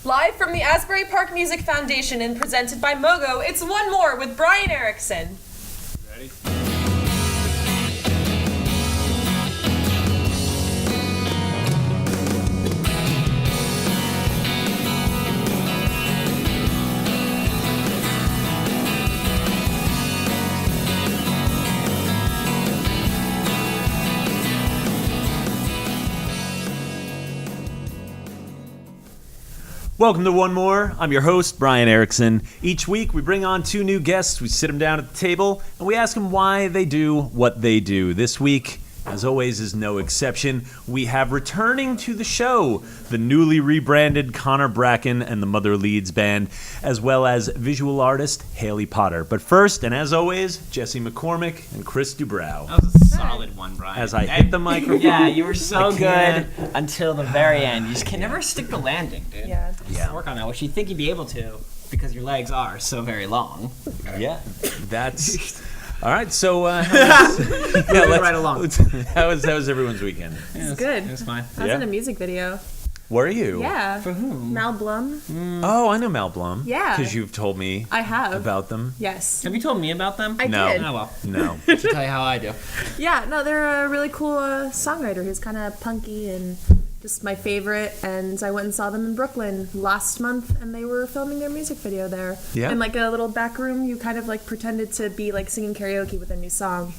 Live from the Asbury Park Music Foundation and presented by Mogo, it's OneMore with Brian Erickson. Ready? Welcome to One More. I'm your host, Brian Erickson. Each week, we bring on two new guests. We sit them down at the table, and we ask them why they do what they do. This week, as always, is no exception. We have returning to the show the newly rebranded Connor Bracken and the Mother Leeds Band, as well as visual artist Haley Potter. But first, and as always, Jesse McCormick and Chris Dubrow. That was a solid one, Brian. As I hit the microphone. Yeah, you were so good until the very end. You just can never stick the landing, dude. Yeah. Work on that, which you'd think you'd be able to because your legs are so very long. Yeah, that's... All right, so let's right along. How was everyone's weekend? It's good. It was fine. I was in a music video. Were you? Yeah. For whom? Mal Blum. Oh, I know Mal Blum. Yeah. Because you've told me I have. about them. Yes. Have you told me about them? I No. did. Oh, well. No. I should tell you how I do. Yeah, no, they're a really cool songwriter who's kind of punky and just my favorite. And I went and saw them in Brooklyn last month, and they were filming their music video there. Yeah. In like a little back room, you kind of like pretended to be like singing karaoke with a new song.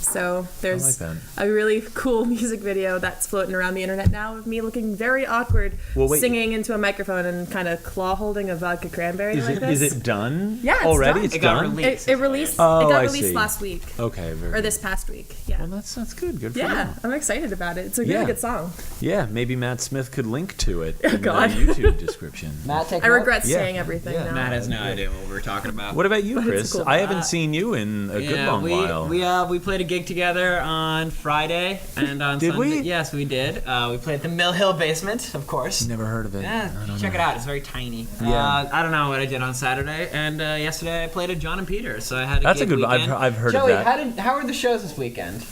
So there's I like a really cool music video that's floating around the internet now of me looking very awkward, singing into a microphone and kind of claw holding a vodka cranberry like this. Is it done? Yeah, it's already. done. It's It got done. released. It released. Oh, it got I released see. last week. Okay, very. Or this past week. Yeah. Well, that's good. Good for Yeah, you. I'm excited about it. It's a really Yeah. good song. Yeah, maybe Matt Smith could link to it in God. the YouTube description. Matt, take I regret Yeah. saying everything now. Matt has no idea what we were talking about. What about you, But it's Chris? cool. I haven't seen you in a good long while. We played a gig together on Friday and on Did Sunday. we? Yes, we did. We played at the Mill Hill Basement, of course. Never heard of it. Yeah, I don't check know. it out. It's very tiny. Yeah. I don't know what I did on Saturday, and yesterday I played at John and Peter, so I had a That's a gig good. weekend. I've heard Joey, of that. how were the shows this weekend?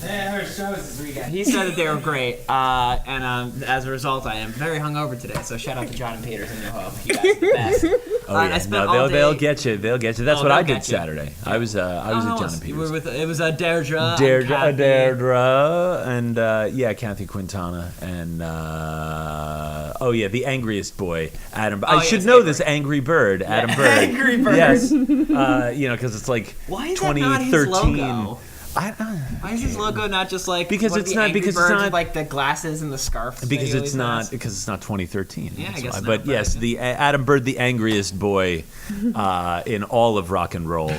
Yeah, I heard shows this weekend. He said that they were great, and as a result, I am very hungover today. So shout out to John and Peters and New Hope. You guys are the best. Oh, And yeah. I spent No, all they'll day- get you. They'll get you. That's Oh, what I they'll did get you. Saturday. I was at John and You Peters. were it was Deirdre. Deirdre and Kathy Quintana and the angriest boy, Adam. I should yes, know Avery. this angry bird, Adam Bird. Angry Bird. Yes, because it's like Why is that not his 2013. logo? Why is his logo not just like Because one of it's the not- Angry because it's Birds not- with, like the glasses and the scarf? Because that he it's always not has? because it's not 2013. Yeah, I that's guess why. not, But yes, the Adam Bird, the angriest boy in all of rock and roll.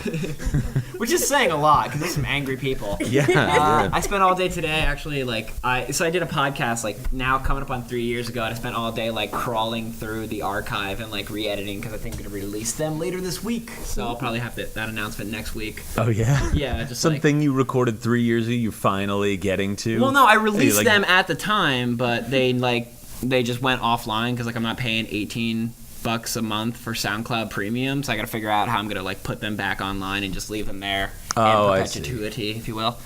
Which is saying a lot because there's some angry people. Yeah. I spent all day today actually I did a podcast like now coming up on 3 years ago, and I spent all day like crawling through the archive and like re-editing because I think I'm gonna release them later this week. So I'll probably have that announcement next week. Oh yeah. Yeah, just something you recorded 3 years ago. You're finally getting to. Well, no, I released like- them at the time, but they just went offline because like I'm not paying $18 a month for SoundCloud Premium, so I got to figure out how I'm gonna like put them back online and just leave them there Oh, in I see. perpetuity, if you will.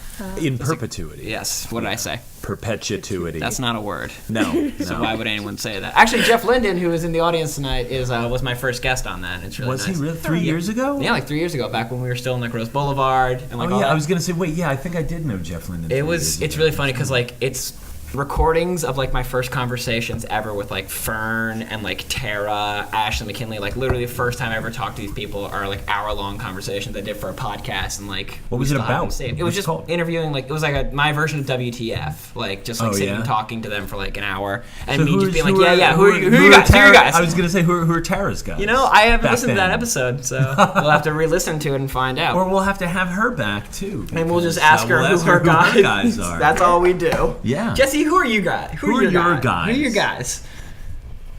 In perpetuity. Yes. What did I say? Perpetuity. That's not a word. No. So why would anyone say that? Actually, Jeff Linden, who is in the audience tonight, was my first guest on that. It's really Was nice. he really 3 years ago? Yeah, like 3 years ago, back when we were still in like Rose Boulevard and like Oh all yeah, that. I was gonna say. Wait, yeah, I think I did know Jeff Linden. It's really funny because like it's recordings of like my first conversations ever with like Fern and like Tara, Ashley McKinley. Like literally the first time I ever talked to these people are like hour-long conversations I did for a podcast, and like What was we it still have them about? saved. It What's was just it called? interviewing, like it was like my version of WTF, like just like Oh, sitting yeah? and talking to them for like an hour, and So me just being like, who are who are you guys? Who are you guys? I was gonna say who are Tara's guys? You know, I haven't Back listened to that then. episode, so we'll have to re-listen to it and find out. Or we'll have to have her back too. And we'll just because, ask her we'll who ask her guys, guys are. That's all we do. Yeah. Jesse, who are you guys? Who are your guys? Who are your guys?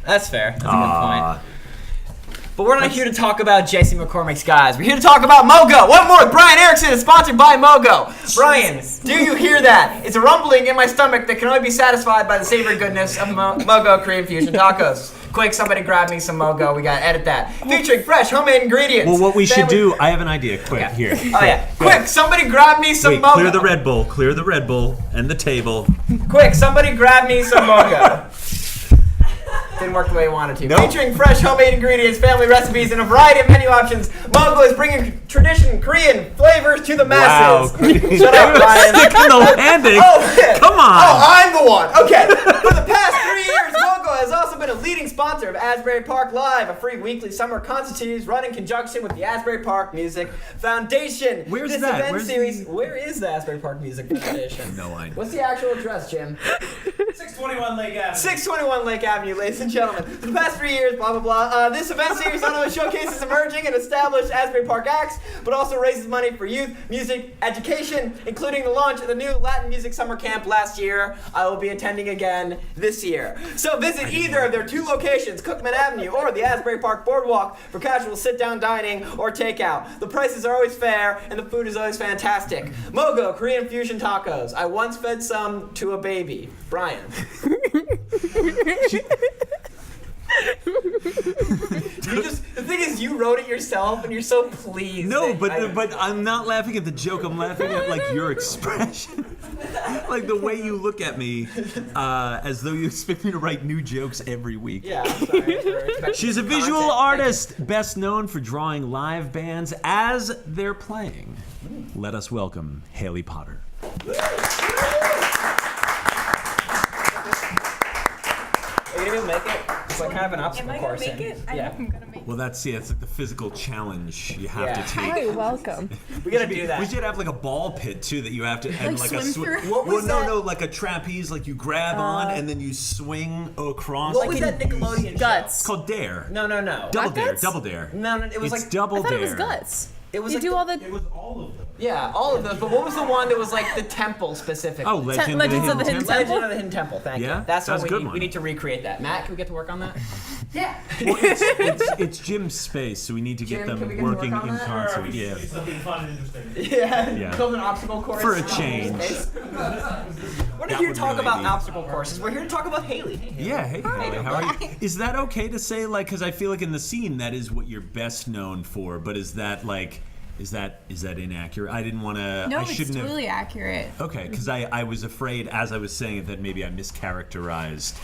That's fair. That's a good Aw. point. But we're not here to talk about Jesse McCormick's guys. We're here to talk about Mogo. One more with Brian Erickson is sponsored by Mogo. Brian, do you hear that? It's a rumbling in my stomach that can only be satisfied by the savory goodness of Mogo Korean Fusion Tacos. Quick, somebody grab me some Mogo. We gotta edit that. Featuring fresh homemade ingredients. Well, what we should Family- do, I have an idea. Quick, Okay. here. Oh yeah. Quick, somebody grab me some Wait, Mogo. clear the Red Bull and the table. Quick, somebody grab me some mocha. Didn't work the way I wanted to. Nope. Featuring fresh homemade ingredients, family recipes, and a variety of menu options, Mogo is bringing tradition Korean flavors to the masses. Wow. Shut up, Ryan. Stick in the landing. Come on. Oh, I'm the one. Okay. For the past 3 years, Mogo has also been a leading sponsor of Asbury Park Live, a free weekly summer concert series run in conjunction with the Asbury Park Music Foundation. Where's this that? event series? Where is the Asbury Park Music Foundation? No idea. What's the actual address, Jim? 621 Lake Avenue. 621 Lake Avenue, ladies and gentlemen. For the past 3 years, blah, blah, blah. This event series not only showcases emerging and established Asbury Park acts, but also raises money for youth music education, including the launch of the new Latin Music Summer Camp last year. I will be attending again this year. So visit either of their 2 locations, Cookman Avenue or the Asbury Park Boardwalk, for casual sit-down dining or takeout. The prices are always fair, and the food is always fantastic. Mogo Korean fusion tacos. I once fed some to a baby. Brian. The thing is, you wrote it yourself, and you're so pleased. No, that but I'm not laughing at the joke. I'm laughing at like your expression, like the way you look at me, as though you expect me to write new jokes every week. Yeah, I'm sorry. She's a visual Content. artist, best known for drawing live bands as they're playing. Let us welcome Haley Potter. Are you gonna make it? It's like kind of an obstacle Am I gonna course. make it? I Yeah. hope I'm gonna make it. Well, that's it's like the physical challenge you have Yeah. to take. Hi, welcome. We gotta do that. We should have like a ball pit too that you have to and Like like a swim through? What was well, that? no, like a trapeze, like you grab on and then you swing across. What was that Nickelodeon show? Guts. It's called Dare. No. Double Black Dare. Guts? Double Dare. No, it was It's like Double I thought Dare. it was Guts. It was You like do all the It was all of them. yeah, all of those. But what was the one that was like the temple specifically? Oh, Legends Legends of the Hidden Temple. Legend of the Hidden Temple. Thank Yeah? you. That's That's what a good we one. we need to recreate that. Matt, can we get to work on that? Yeah. Well, it's Jim's space, so we need to get Jim, them can we get to work working on in that? concert. Or Yeah. something fun and interesting. Yeah. Yeah. Build an obstacle course For a change. We're not That here to would talk really about be- obstacle courses. We're here to talk about Haley. Hey, Haley. Yeah, hey, Haley, how are you? Is that okay to say, like, because I feel like in the scene that is what you're best known for, but is that like, is that inaccurate? I didn't want to. No, I it's shouldn't have. totally accurate. Okay, because I was afraid as I was saying it that maybe I mischaracterized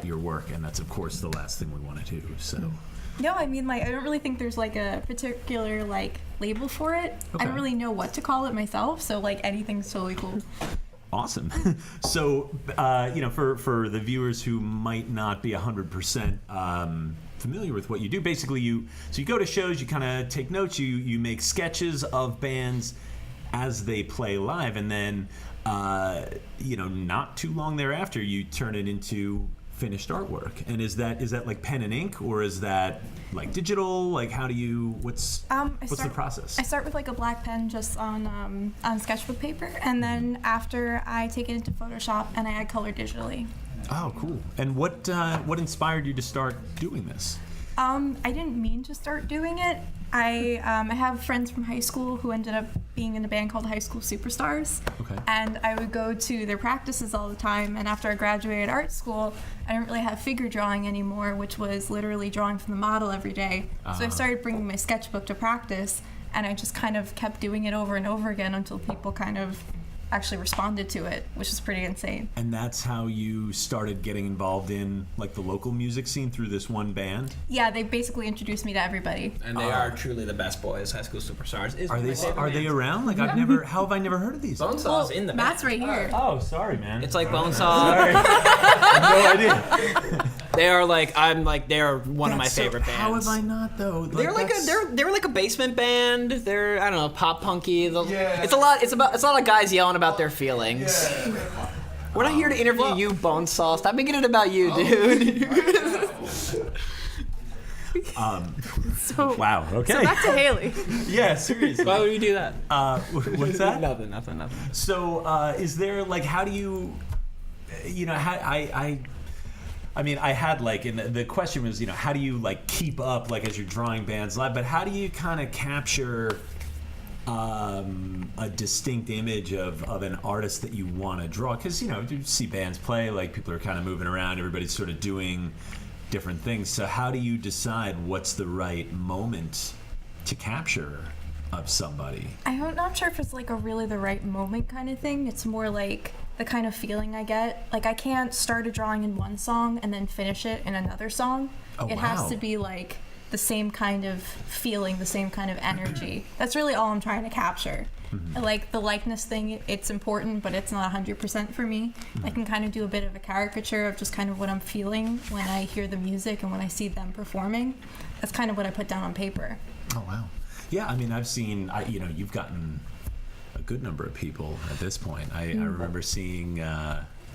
your work, and that's of course the last thing we want to do. So. No, I mean, like, I don't really think there's like a particular like label for it. Okay. I don't really know what to call it myself, so like anything's totally cool. Awesome. So, for the viewers who might not be 100% familiar with what you do, basically you go to shows, you kind of take notes, you make sketches of bands as they play live, and then not too long thereafter you turn it into finished artwork. And is that like pen and ink, or is that like digital? Like how do you what's the process? I start with like a black pen just on sketchbook paper, and then after I take it into Photoshop and I add color digitally. Oh, cool. And what inspired you to start doing this? I didn't mean to start doing it. I have friends from high school who ended up being in a band called High School Superstars. Okay. And I would go to their practices all the time. And after I graduated art school, I didn't really have figure drawing anymore, which was literally drawing from the model every day. So I started bringing my sketchbook to practice, and I just kind of kept doing it over and over again until people kind of actually responded to it, which is pretty insane. And that's how you started getting involved in like the local music scene through this one band? Yeah, they basically introduced me to everybody. And they are truly the best boys. High School Superstars. Is Are my they favorite band. around? Like how have I never heard of these? Bonesaw's in the band. Matt's right here. Oh, sorry, man. It's like Bonesaw. no idea. They are one of my favorite bands. How have I not though? They're they're like a basement band. They're I don't know, pop punky. Yeah. It's a lot of guys yelling about their feelings. We're not here to interview you, Bonesaw. Stop making it about you, dude. So, Wow. Okay. so back to Haley. Yeah. Seriously. Why would you do that? What's that? Nothing. So, is there like how do you, I mean, I had like, and the question was, how do you like keep up like as you're drawing bands live? But how do you kind of capture a distinct image of an artist that you want to draw? Because you see bands play, like people are kind of moving around, everybody's sort of doing different things. So how do you decide what's the right moment to capture of somebody? I'm not sure if it's like a really the right moment kind of thing. It's more like the kind of feeling I get. Like I can't start a drawing in one song and then finish it in another song. Oh, it wow. has to be like the same kind of feeling, the same kind of energy. That's really all I'm trying to capture. Like the likeness thing, it's important, but it's not 100% for me. I can kind of do a bit of a caricature of just kind of what I'm feeling when I hear the music and when I see them performing. That's kind of what I put down on paper. Oh wow. Yeah, I mean, I've seen. You've gotten a good number of people at this point. I remember seeing.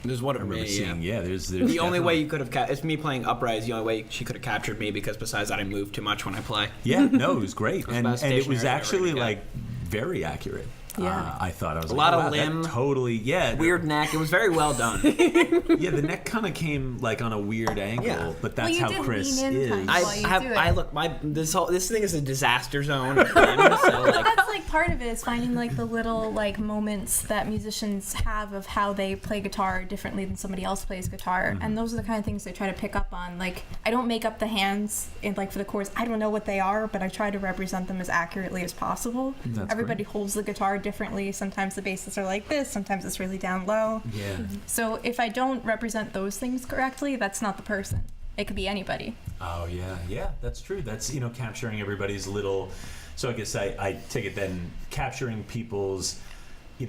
There's one of me. Yeah. There's the only way you could have it's me playing Uprise. The only way she could have captured me, because besides that, I move too much when I play. Yeah, no, it was great, and best it was stationary actually ever to like very accurate. Yeah. I thought I was A like, lot oh, of wow, limb. that totally, yeah. Weird neck. It was very well done. Yeah, the neck kind of came like on a weird angle, Yeah. but that's you how did Chris lean in is. kind of. While you do it. I look this thing is a disaster zone for him, so like, That's like part of it is finding like the little like moments that musicians have of how they play guitar differently than somebody else plays guitar, and those are the kind of things they try to pick up on. Like I don't make up the hands in like for the chords. I don't know what they are, but I try to represent them as accurately as possible. That's Everybody great. holds holds the guitar differently. Sometimes the basses are like this, sometimes it's really down low. Yeah. So if I don't represent those things correctly, that's not the person. It could be anybody. Oh yeah, that's true. That's capturing everybody's little. So I guess I take it then capturing people's,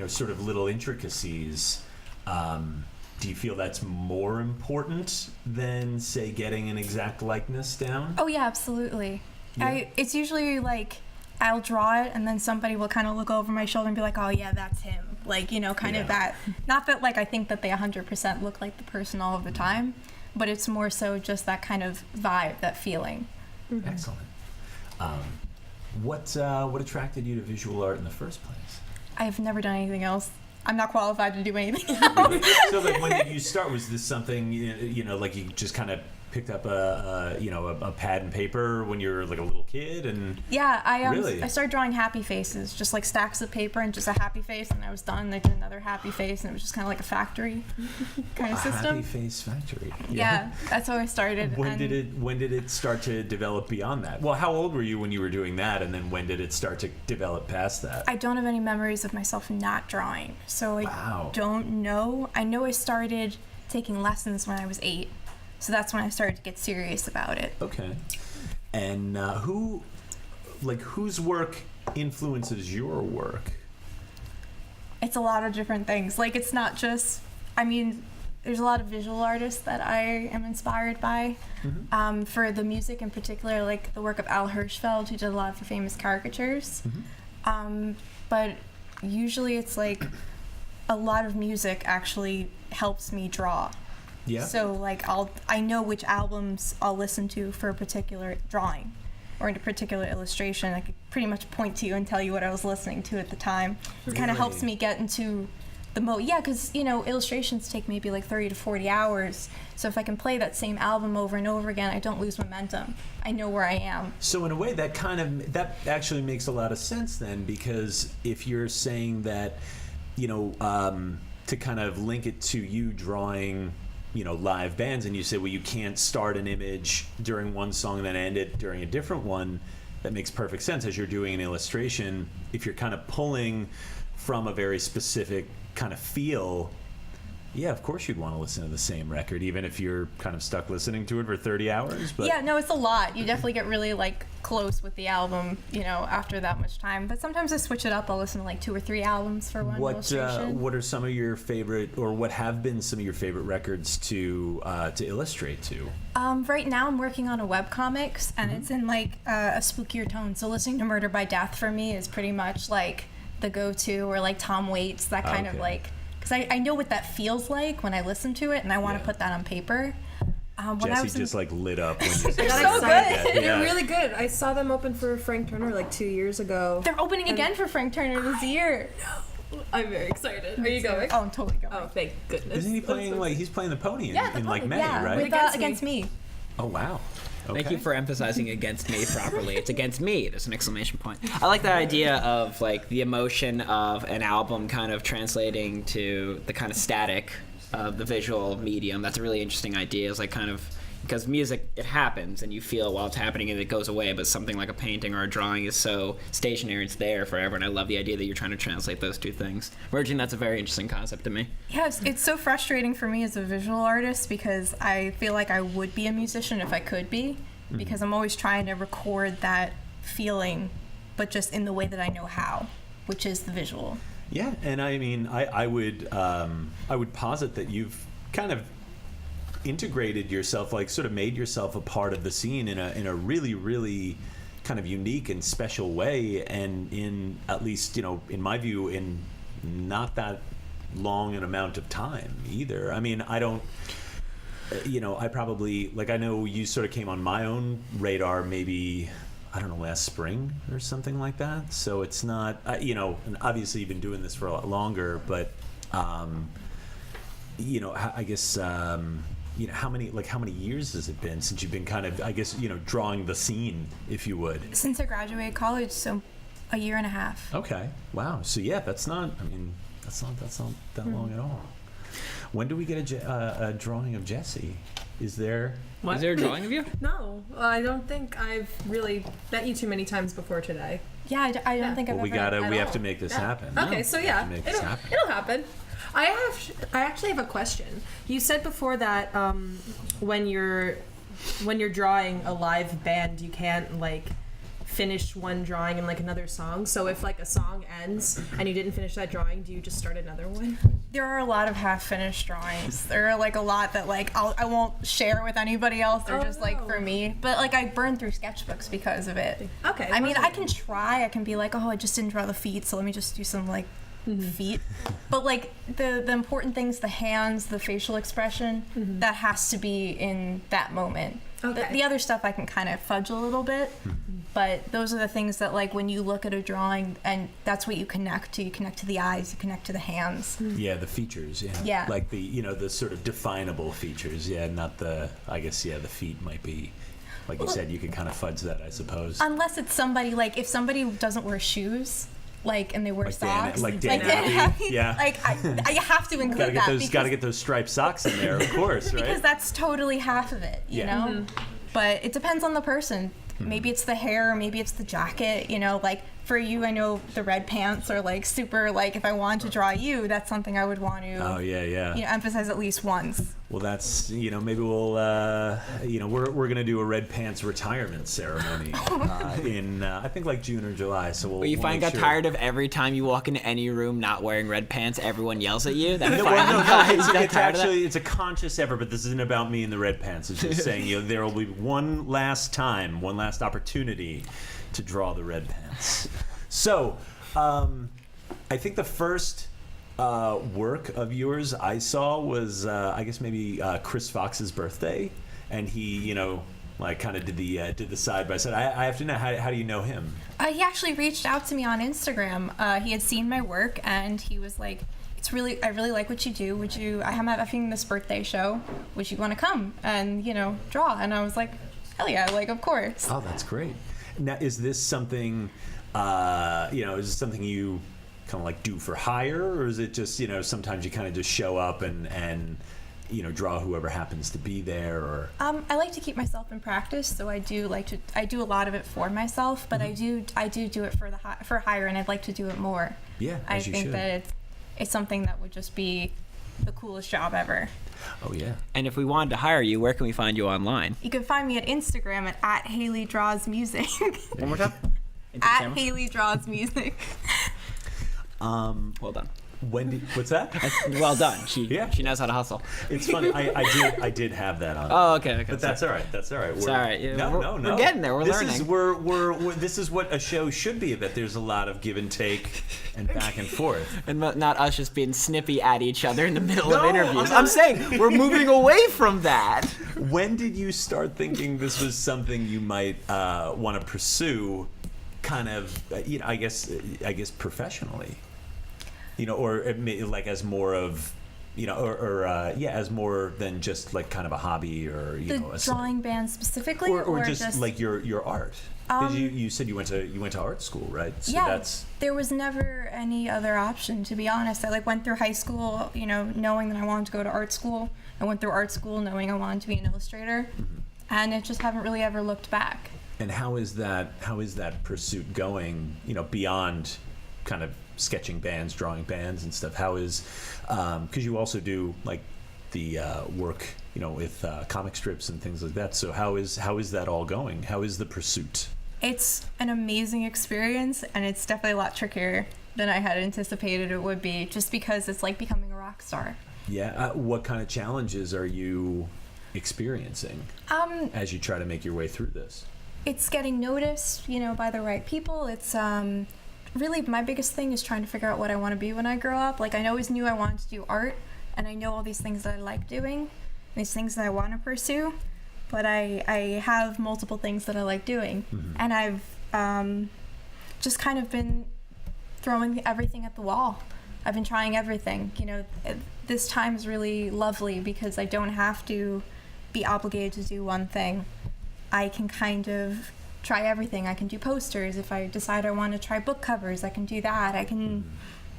sort of little intricacies. Do you feel that's more important than say getting an exact likeness down? Oh yeah, absolutely. Yeah. It's usually like I'll draw it and then somebody will kind of look over my shoulder and be like, oh yeah, that's him. Like, kind Yeah. of that. Not that like I think that they 100% look like the person all of the time, but it's more so just that kind of vibe, that feeling. Excellent. What attracted you to visual art in the first place? I've never done anything else. I'm not qualified to do anything. So like when did you start? Was this something like you just kind of picked up a pad and paper when you were like a little kid and Yeah, Really? I started drawing happy faces, just like stacks of paper and just a happy face, and I was done. They did another happy face, and it was just kind of like a factory kind of a system. happy face factory. Yeah, that's how I started. When and did it start to develop beyond that? Well, how old were you when you were doing that, and then when did it start to develop past that? I don't have any memories of myself not drawing, so I Wow. don't know. I know I started taking lessons when I was 8, so that's when I started to get serious about it. Okay. And whose work influences your work? It's a lot of different things. Like, it's not just, there's a lot of visual artists that I am inspired by. For the music in particular, like the work of Al Hirschfeld, who did a lot of the famous caricatures. But usually it's like a lot of music actually helps me draw. Yeah. So like I know which albums I'll listen to for a particular drawing or in a particular illustration. I could pretty much point to you and tell you what I was listening to at the time. It kind of helps Really? me get into the mode. Yeah, because illustrations take maybe like 30 to 40 hours. So if I can play that same album over and over again, I don't lose momentum. I know where I am. So in a way, that actually makes a lot of sense then, because if you're saying that, to kind of link it to you drawing, live bands, and you say, well, you can't start an image during one song and then end it during a different one. That makes perfect sense as you're doing an illustration. If you're kind of pulling from a very specific kind of feel, yeah, of course you'd want to listen to the same record, even if you're kind of stuck listening to it for 30 hours. But Yeah, no, it's a lot. You definitely get really like close with the album, after that much time. But sometimes I switch it up. I'll listen to like 2 or 3 albums for one illustration. What are some of your favorite, or what have been some of your favorite records to illustrate to? Right now I'm working on a webcomics, and it's in like a spookier tone. So listening to Murder by Death for me is pretty much like the go-to, or like Tom Waits, that kind of Okay. like, because I know what that feels like when I listen to it, and I want to Yeah. put that on paper. When I Jesse was in- just like lit up when you said I got that. so excited. good. Yeah. They're really good. I saw them open for Frank Turner like 2 years ago. They're opening again for Frank Turner this year. I'm very excited. Are you going? Oh, I'm totally going. Oh, thank goodness. Isn't he playing he's playing the pony in, Yeah, the in like pony. May, Yeah, right? with, Against against me. Oh wow. Okay. Thank you for emphasizing against me properly. It's against me. There's an exclamation point. I like that idea of like the emotion of an album kind of translating to the kind of static of the visual medium. That's a really interesting idea. It's like kind of because music, it happens and you feel while it's happening and it goes away, but something like a painting or a drawing is so stationary, it's there forever, and I love the idea that you're trying to translate those two things. Merging, that's a very interesting concept to me. Yes, it's so frustrating for me as a visual artist because I feel like I would be a musician if I could be, because I'm always trying to record that feeling, but just in the way that I know how, which is the visual. Yeah, and I mean, I would posit that you've kind of integrated yourself, like sort of made yourself a part of the scene in a really, really kind of unique and special way, and in, at least, you know, in my view, in not that long an amount of time either. I mean, I don't, you know, I probably, like, I know you sort of came on my own radar maybe, I don't know, last spring or something like that. So it's not, you know, and obviously you've been doing this for a lot longer, but, you know, I guess, you know, how many years has it been since you've been kind of, I guess, you know, drawing the scene, if you would? Since I graduated college, so a year and a half. Okay. Wow. So yeah, that's not that long at all. When do we get a drawing of Jesse? Is there? What? Is there a drawing of you? No, I don't think I've really met you too many times before today. Yeah, I don't think I've Well, ever... we have to make this happen. Okay, No, so we have yeah, to make this happen. it'll happen. I actually have a question. You said before that when you're drawing a live band, you can't like finish one drawing and like another song. So if like a song ends and you didn't finish that drawing, do you just start another one? There are a lot of half-finished drawings. There are like a lot that like I won't share with anybody else. They're just like for me. But like I burn through sketchbooks because of it. Okay. I mean, I can try. I can be like, oh, I just didn't draw the feet, so let me just do some like feet. But like the important things, the hands, the facial expression, that has to be in that moment. Okay. The other stuff I can kind of fudge a little bit, but those are the things that like when you look at a drawing, and that's what you connect to. You connect to the eyes, you connect to the hands. Yeah, the features. Yeah. Yeah. Like the, you know, the sort of definable features. Yeah, not the. I guess the feet might be. Like you said, you could kind of fudge that, I suppose. Unless it's somebody like if somebody doesn't wear shoes. Like and they wear Like socks, Dan Abbey. Yeah. Like I have to include Gotta get those striped socks in there, of course, right? because that's totally half of it, you know. But it depends on the person. Maybe it's the hair, maybe it's the jacket. You know, like for you, I know the red pants are like super. Like if I wanted to draw you, that's something I would want to. Oh yeah. You know, emphasize at least once. Well, that's, you know, maybe we'll, you know, we're gonna do a red pants retirement ceremony in I think like June or July. So we'll. But you we'll finally make got sure. tired of every time you walk into any room not wearing red pants, everyone yells at you? That No, it's actually it's a conscious effort, but this isn't about me in the red pants. It's just saying, you know, there will be one last opportunity to draw the red pants. So, I think the first work of yours I saw was I guess maybe Chris Fox's birthday, and he, you know, like kind of did the side by side. I have to know, how do you know him? He actually reached out to me on Instagram. He had seen my work and he was like, I really like what you do. Would you, I'm having this birthday show. Would you want to come and, you know, draw? And I was like, hell yeah, like, of course. Oh, that's great. Now, is this something, you know, is this something you kind of like do for hire, or is it just, you know, sometimes you kind of just show up and you know, draw whoever happens to be there? Or I like to keep myself in practice, so I do a lot of it for myself, but I do it for hire, and I'd like to do it more. Yeah, I as you think should. that it's something that would just be the coolest job ever. Oh yeah. And if we wanted to hire you, where can we find you online? You can find me at Instagram at Haley Draws Music. One more time. Into the At camera. Haley Draws Music. Well done. What's that? Well done. She knows how to hustle. It's funny. I did have that on. Oh, okay. But that's all right. That's all right. It's all right. Yeah, No. we're getting there. We're this learning. Is, this is what a show should be. That there's a lot of give and take and back and forth. And not us just being snippy at each other in the middle of No, interviews. I'm I'm saying we're moving away from that. When did you start thinking this was something you might want to pursue, kind of, you know, I guess professionally, you know, or like as more of, you know, or as more than just like kind of a hobby, or you know, The drawing band specifically, or just like your art. 'Cause you said you went to art school, right? So yeah, there was never any other option, to be honest. I went through high school, you know, knowing that I wanted to go to art school. I went through art school knowing I wanted to be an illustrator. and I just haven't really ever looked back. And how is that pursuit going, beyond kind of sketching bands, drawing bands and stuff? How is, because you also do like the work, with comic strips and things like that. So how is that all going? How is the pursuit? It's an amazing experience, and it's definitely a lot trickier than I had anticipated it would be, just because it's like becoming a rock star. Yeah. What kind of challenges are you experiencing as you try to make your way through this? It's getting noticed, by the right people. It's really my biggest thing is trying to figure out what I want to be when I grow up. Like, I always knew I wanted to do art, and I know all these things that I like doing, these things that I want to pursue, but I have multiple things that I like doing. Mm-hmm. And I've just kind of been throwing everything at the wall. I've been trying everything. This time is really lovely because I don't have to be obligated to do one thing. I can kind of try everything. I can do posters. If I decide I want to try book covers, I can do that. I can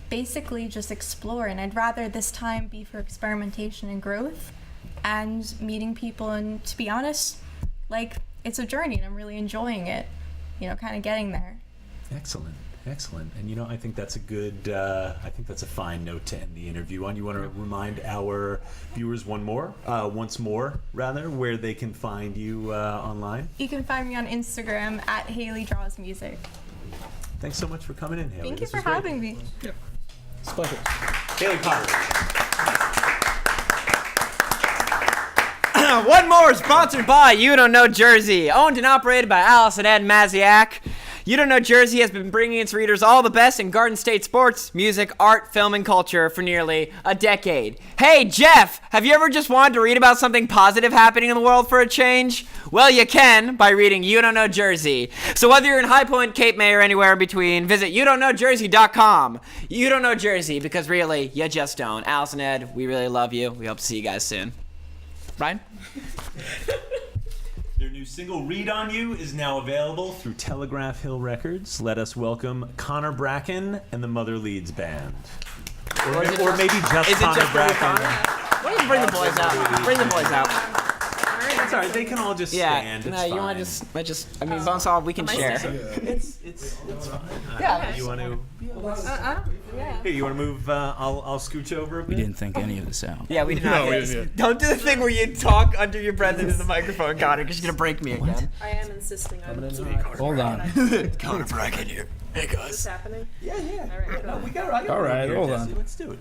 basically just explore, and I'd rather this time be for experimentation and growth and meeting people. And to be honest, like, it's a journey, and I'm really enjoying it, kind of getting there. Excellent. And I think that's a fine note to end the interview on. You want to remind our viewers once more, where they can find you online? You can find me on Instagram at Haley Draws Music. Thanks so much for coming in, Haley. Thank you for having me. It's a pleasure. Haley Potter. One More, sponsored by You Don't Know Jersey, owned and operated by Alice and Ed Maziak. You Don't Know Jersey has been bringing its readers all the best in Garden State sports, music, art, film, and culture for nearly a decade. Hey, Jeff, have you ever just wanted to read about something positive happening in the world for a change? Well, you can by reading You Don't Know Jersey. So whether you're in High Point, Cape May, or anywhere in between, visit YouDon'tKnowJersey.com. You Don't Know Jersey, because really, you just don't. Alice and Ed, we really love you. We hope to see you guys soon. Ryan? Their new single, Read On You, is now available through Telegraph Hill Records. Let us welcome Connor Bracken and the Mother Leeds Band. Or maybe just Connor Bracken. Why don't you bring the boys out? Bring the boys out. It's alright, they can all just stand. No, It's you want fine. to I mean, Bonesaw, we can share. It's fine. Yeah. You want to? Yeah. Here, you want to move? I'll scooch over a bit. We didn't think any of this out. Yeah, we did not. Don't do the thing where you talk under your breath into the microphone, Connor, because you're going to break me again. I am insisting on Hold on. Connor Bracken here. Hey, Is this guys. happening? Yeah. All right, cool. We got All right, here, hold Jesse. on. Let's do it.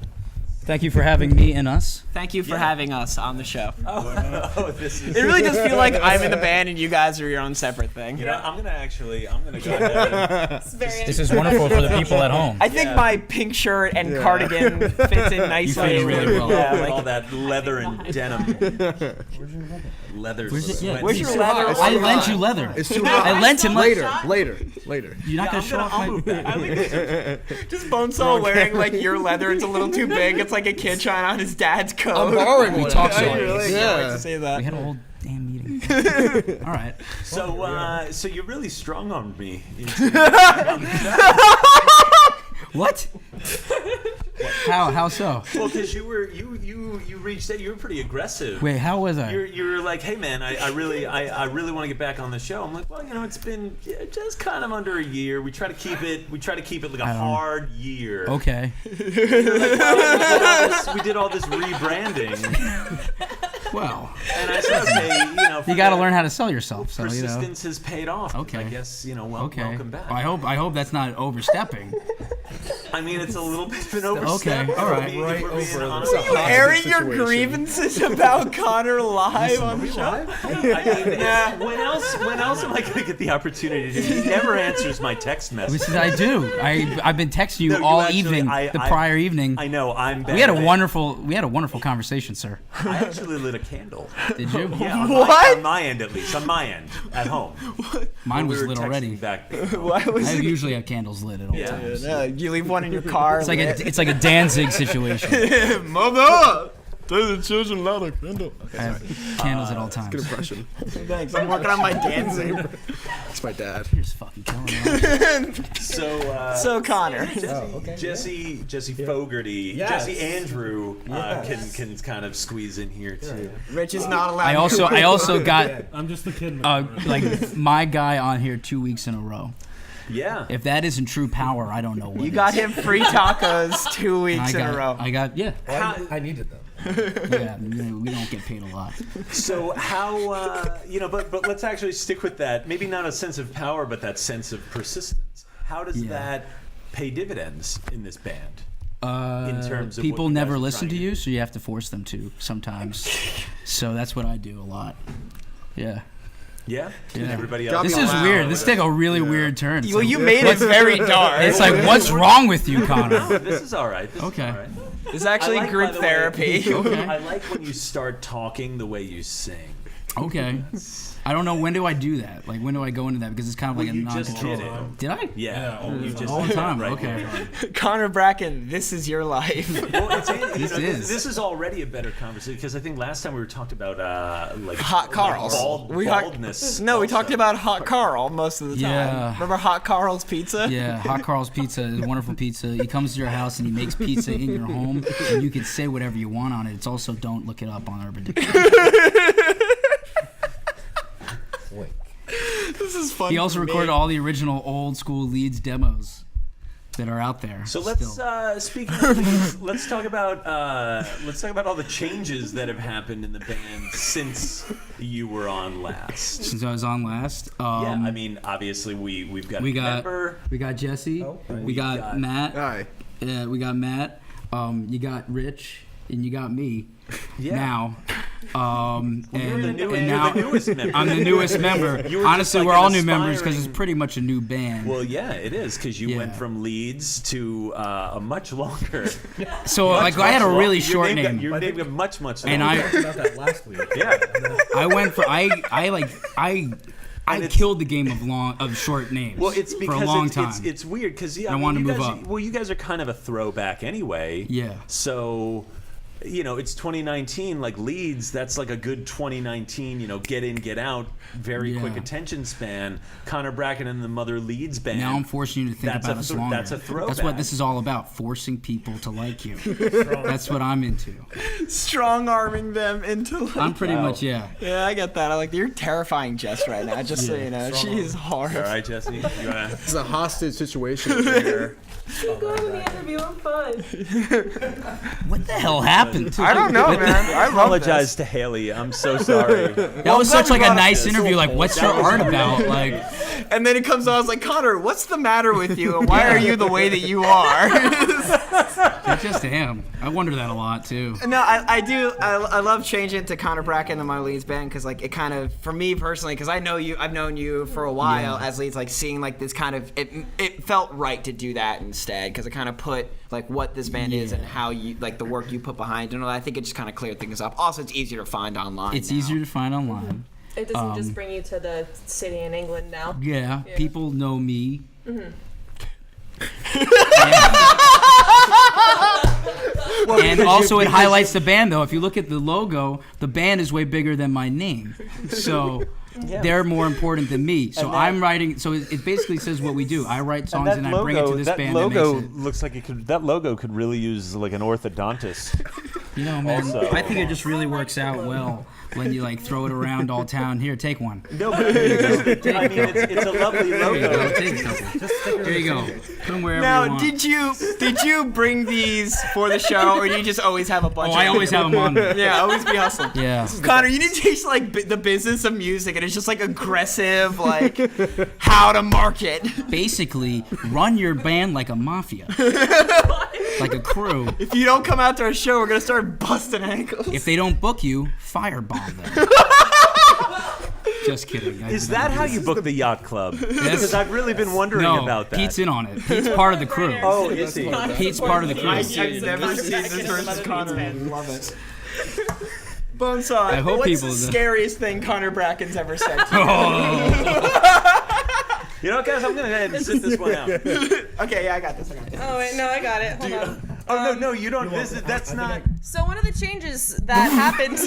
Thank you for having me and us. Thank you for having us on the show. Oh, this is. It really does feel like I'm in the band and you guys are your own separate thing. I'm gonna go ahead. It's very This is wonderful for the people at home. I think my pink shirt and cardigan fits in nicely. You fit really well. Yeah, With like, all that leather and denim. Leather. Where's it? Yeah, where's your it's leather? I lent you leather. It's too hot. I lent him Later. You're not gonna show off I'll my. move back. Just Bonesaw wearing like your leather. It's a little too big. It's like a kid trying on his dad's coat. I'm borrowing one. We talked I so really can't wait to say that. We had a whole damn meeting. All right. So you really strung on me. What? How so? Well, because you reached out. You were pretty aggressive. Wait, how was I? You were like, hey man, I really want to get back on the show. I'm like, well, it's been just kind of under a year. We try to keep it like a hard year. Okay. Like, well, we did all this rebranding. Well, And I said, okay, you got to learn how to sell yourself. So persistence has paid off. Okay. I guess Okay. welcome back. I hope that's not overstepping. I mean, it's a little bit of an overstep. Okay, all right. Right over honest. the You airing your situation. grievances about Connor live on the show? Yeah. When else am I going to get the opportunity to? He never answers my text Which messages. is I do. I've been texting you No, you all actually- evening. The prior evening. I know. I'm bad. We had a at it. wonderful conversation, sir. I actually lit a candle. Did you? Yeah, on my end at least. On my end, at home. Mine We was were lit texting already. Back. Why was I it? usually have candles lit at all Yeah. times. You leave one in your car. It's like a Danzig situation. Mother. Tell the children louder. Candle. I have candles at all times. Good impression. Thanks. I'm working on my dancing. It's my dad. You're just fucking killing me. So Connor. Jesse Fogarty, Yes. Jesse Andrew Yes. can kind of squeeze in here too. Rich is not allowed. I also got I'm just a kid. like my guy on here 2 weeks in a row. Yeah. If that isn't true power, I don't know what. You got him free tacos 2 weeks in a row. I got I needed them. yeah. We don't get paid a lot. So how but let's actually stick with that. Maybe not a sense of power, but that sense of persistence. How does that pay dividends in this band? In terms of people what you never guys are listen to trying you, so you have to force them to sometimes. So that's what I do a lot. Yeah. Yeah. Yeah. Everybody else. This is weird. This took a really weird turn. Well, you made it very dark. It's like, what's wrong with you, Connor? No, this is all right. This Okay. Is all right. It's actually I like, group by the way, therapy. Okay. I like when you start talking the way you sing. Okay. I don't know, when do I do that? Like, when do I go into that? Because it's kind of like a you just non-control. did it. Did I? Yeah. You just All the time. right. Okay. Connor Bracken, this is your life. Well, This is already a better conversation because I think last time we were talking about like Hot Carl's. baldness. No, we also. talked about Hot Carl most of the time. Yeah. Remember Hot Carl's Pizza? Yeah, Hot Carl's Pizza is a wonderful pizza. He comes to your house and he makes pizza in your home, and you can say whatever you want on it. It's also, don't look it up on Urban Dictionary. This is fun. He also for me. recorded all the original old school Leeds demos that are out there. So let's still. speaking of things, let's talk about all the changes that have happened in the band since you were on last. Since I was on last. Yeah, I mean, obviously we got we a got member. we got Jesse. We got Matt. Hi. We got Matt. You got Rich, and you got me. Yeah. Now. You're the now newest member. I'm the newest member. You were Honestly, just like we're an all new members because aspiring- it's pretty much a new band. Well, yeah, it is because you Yeah. went from Leeds to a much longer. So like I had a really short name. Your name got much longer. And I about that last week. yeah. I went for I it's- killed the game of short names. Well, it's for because a long time. it's weird because I wanted to move guys, up. Well, you guys are kind of a throwback anyway. Yeah. So, it's 2019. Like Leeds, that's like a good 2019. Get in, get out, very quick Yeah. attention span. Connor Bracken and the Mother Leeds band. Now I'm forcing you to think That's about a us th- longer. that's a throwback. That's what this is all about: forcing people to like you. That's what I'm into. Strong arming them into. I'm pretty much Yeah, I get that. I like you're terrifying Jess right now. Just so you know, she is hard. All right, Jesse. You wanna... It's a hostage situation over here. Keep going with the interview. I'm fine. What the hell happened? I don't know, man. I love apologize to Haley. I'm so sorry. That was such like a nice interview. Like, what's your art about? Like, this. And then it comes on. I was like, Connor, what's the matter with you? And why are you the way that you are? I just am. I wonder that a lot too. No, I do. I love changing to Connor Bracken and my Leeds band because like it kind of for me personally because I've known you for a while as Leeds, like seeing like this kind of it felt right to do that instead because it kind of put like what this band is and how you like the work you put behind it. And I think it just kind of cleared things up. Also, it's easier to find online. It's now. easier to find online. It doesn't just bring you to the city in England now. Yeah, people know me. And also it highlights the band though. If you look at the logo, the band is way bigger than my name. So they're more important than me. So I'm writing so it basically says what we do. I write songs and I bring it to this band that makes it. Looks like that logo could really use like an orthodontist. You know, man, Also- I think it just really works out well when you like throw it around all town. Here, take one. No, but I mean it's a lovely There you go. logo. Take a couple. There you go. Put them wherever you Now, want. did you bring these for the show, or do you just always have a bunch? Oh, I always have them on there. Yeah, always be hustling. Yeah. Connor, you need to teach like the business of music, and it's just like aggressive, like how to market. Basically, run your band like a mafia, like a crew. If you don't come out to our show, we're gonna start busting ankles. If they don't book you, firebomb them. Just kidding. Is that how you book the yacht club? Because I've really been wondering No, about that. Pete's in on it. Pete's part of the crew. Oh, is he? Pete's part of the crew. I've never seen this versus Connor. Love it. Bonesaw, I hope what's people the do. scariest thing Connor Bracken's ever said to you? You know, guys, I'm gonna go ahead and sit this one out. Okay, yeah, I got this. Oh wait, no, I got it. Hold on. Oh no, you don't. That's not. So one of the changes that happened.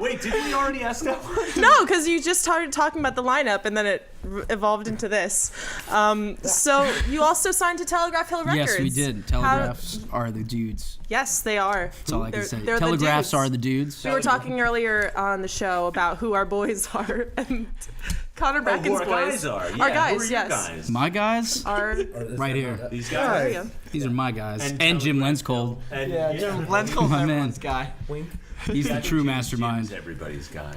Wait, didn't we already ask that one? No, because you just started talking about the lineup, and then it evolved into this. So you also signed to Telegraph Hill Records. Yes, we did. Telegraphs are the dudes. Yes, they are. That's all I can say. They're Telegraphs the dudes. are the dudes. We were talking earlier on the show about who our boys are, and Connor Bracken's who our boys. guys are. Yeah, Our guys, who are your yes. guys? My guys, Are right here. These there guys. you go. These are my guys. And And Jim Telegraph Lenscold. And, Yeah, Jim Lenscold's My man. everyone's guy. He's the true Jim's mastermind. everybody's guy.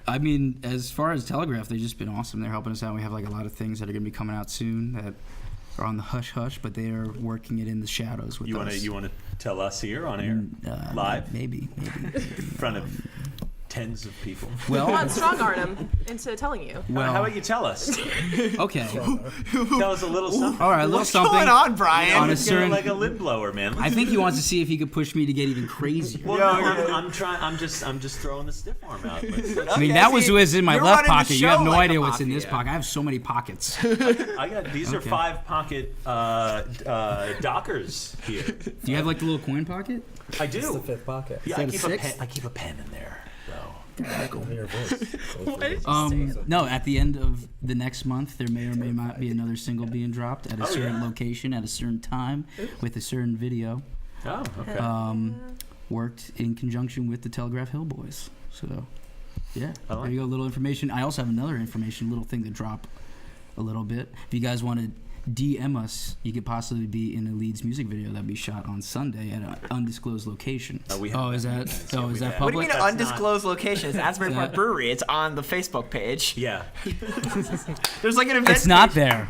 I mean, as far as Telegraph, they've just been awesome. They're helping us out. We have like a lot of things that are going to be coming out soon that are on the hush hush, but they are working it in the shadows with us. You want to tell us here on air, live, Maybe. in front of tens of people? Come on, Well, strong arm him into telling you. How about you tell us? okay. Tell us a little something. All right, a little What's something going on, Brian? on a You're certain. like a lid blower, man. I think he wants to see if he could push me to get even crazier. Well, no, I'm trying. I'm just throwing the stiff arm out. I mean, that was in my you're left running the pocket. You have show no like idea a what's in this mafia. pocket. I have so many pockets. I got these are Okay. 5-pocket Dockers here. Do you have like the little coin pocket? I do. It's the fifth pocket. Yeah, I that keep a a sixth? pen. I keep a pen in there. So. Your voice. No, at the end of the next month, there may or may not be another single being dropped at a certain location at a certain time with a certain video. Oh, okay. Worked in conjunction with the Telegraph Hill boys. So, yeah, I like there you go. Little information. I also have another little thing to drop a little bit. If you guys want to DM us, you could possibly be in a Leeds music video that'll be shot on Sunday at an undisclosed location. We have Is that Yes, oh, yeah, is we that have. What do public? you mean That's undisclosed location? It's Asbury Park that- Brewery. It's on the Facebook page. Yeah. There's like an event. It's not page. there.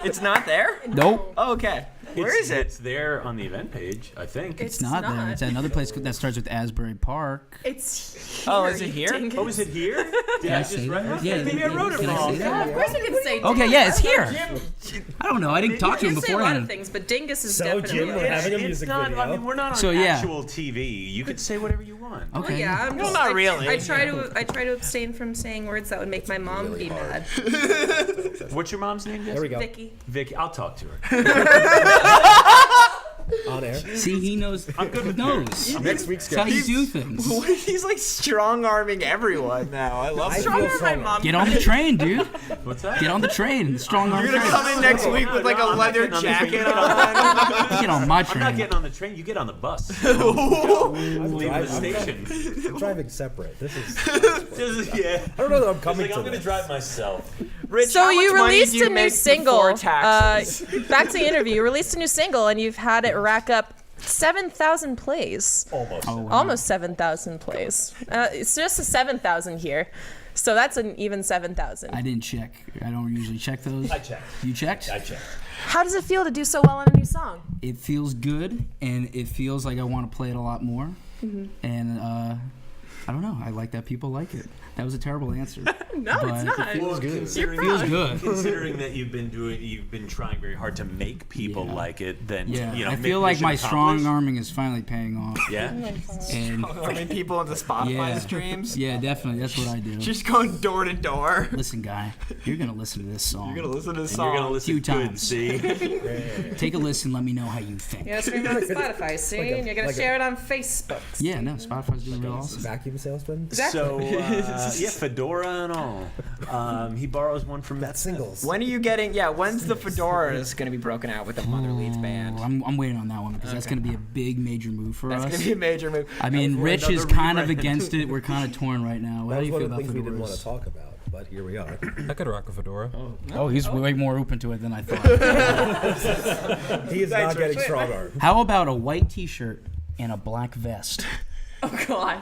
It's not there? Nope. Oh, okay. Where is it? It's there on the event page, I think. It's not there. It's at another place that starts with Asbury Park. It's Oh, is it here? Dingus. Oh, is it here? Did Can I I just say write that? it? Yeah, Maybe I wrote it can I wrong. say that? Of course we can say Okay, yeah, it's here. I don't know. I didn't talk to him You can say a lot of beforehand. things, but Dingus is So, definitely Jim, we're having a It's music not. video. I mean, we're not on So, yeah. actual TV. You could say whatever you want. Okay. Yeah, I'm Well, just, not I, really. I try to abstain from saying words that would make my mom be mad. What's your mom's name, Jesse? There we go. Vicky. Vicky. I'll talk to her. On air. See, he knows. He knows. Next week's That's how guest. you do things. He's like strong arming everyone now. I love it. Stronger than my mom. Get on the train, dude. What's that? Get on the train. Strong arm You're gonna train. come in next week with like a I'm not leather getting on this jacket week. on. Get on my I'm not train. getting on the train. You get on the bus. I'm Leave the station. I'm driving separate. This is. Yeah. I don't know that I'm He's coming like, to I'm gonna this. drive myself. Rich, So how much you money released do you a new make single. before taxes? Back to the interview. You released a new single, and you've had it rack up 7,000 plays. Almost. Oh, wow. Almost 7,000 plays. It's just a 7,000 here. So that's an even 7,000. I didn't check. I don't usually check those. I checked. You checked? I checked. How does it feel to do so well on a new song? It feels good, and it feels like I want to play it a lot more. And I don't know. I like that people like it. That was a terrible answer. No, But it's not. Well, considering, feels good. considering that you've been trying very hard to make people Yeah. like it, then Yeah, you know. I feel like mission my strong accomplished. arming is finally paying off. Yeah. And Turning people into Spotify yeah, streams. yeah, definitely. That's what I do. Just going door to door. Listen, guy, you're gonna listen to this song. You're gonna listen to this And you're gonna song. listen Few to it. times. See. Take a listen. Let me know how you think. You're gonna stream it on Spotify soon, and you're gonna like share it on Facebook. Yeah, no, Spotify's doing real awesome. Vacuum salesman. So yeah, fedora and all. He borrows one from That's singles. When are you getting? Yeah, when's the fedoras gonna be broken out with the Mother Leeds band? I'm waiting on that one because that's gonna be a big major move for That's us. gonna be a major move. I mean, for Rich is another kind of rebrand. against it. We're kind of torn right now. How That do was you one feel of the about things we didn't want to fedoras? talk about, but here we are. I could rock a fedora. Oh, he's way more open to it than I thought. He is not getting strong arm. How about a white T-shirt and a black vest Oh God.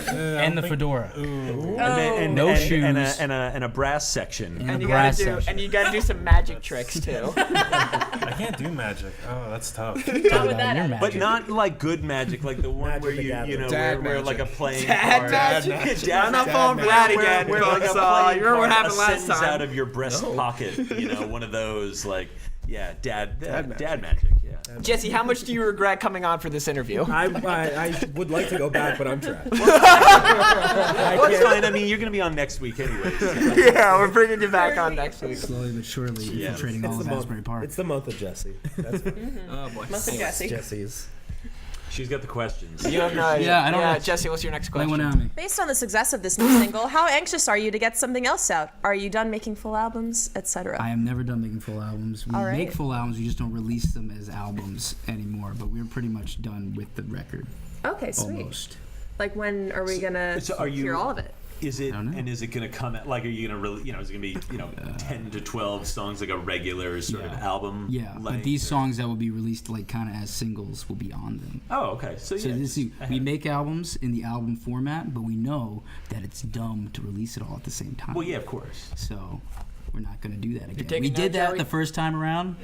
and the fedora? No and, shoes. and a brass section. And And a you brass gotta do, section. and you gotta do some magic tricks too. I can't do magic. Oh, that's tough. Not with that. You're attitude. But not like good magic, like the one Magic where the you Gathering. know Dad where like a magic. playing Dad card. magic. Dad I'm not magic. falling for that Where- again, Where like a because, playing you remember what card happened last ascends time. out of your breast pocket. You know, one of those like dad magic. Yeah. Jesse, how much do you regret coming on for this interview? I would like to go back, but I'm trapped. Well, it's fine. I mean, you're gonna be on next week anyway. Yeah, we're bringing you back on next week. Slowly but surely infiltrating all of Asbury Park. It's the month of Jesse. That's Oh boy. Must be Jesse. Jesse's. She's got the questions. You have no idea. Yeah, I don't know. Jesse, what's your next Lay question? one on me. Based on the success of this new single, how anxious are you to get something else out? Are you done making full albums, etc.? I am never done making full albums. We All right. make full albums, we just don't release them as albums anymore. But we're pretty much done with the record. Okay, sweet. Almost. Like, when are we gonna hear all of it? Is it, I don't know. and is it going to come at, like, are you going to really, is it going to be, 10 to 12 songs, like a regular sort of album? Yeah, but length, these or- songs that will be released like kind of as singles will be on them. Oh, okay. So So yeah. this is, we make albums in the album format, but we know that it's dumb to release it all at the same time. Well, yeah, of course. So we're not going to do that again. taking We did that, that Joey? the first time around.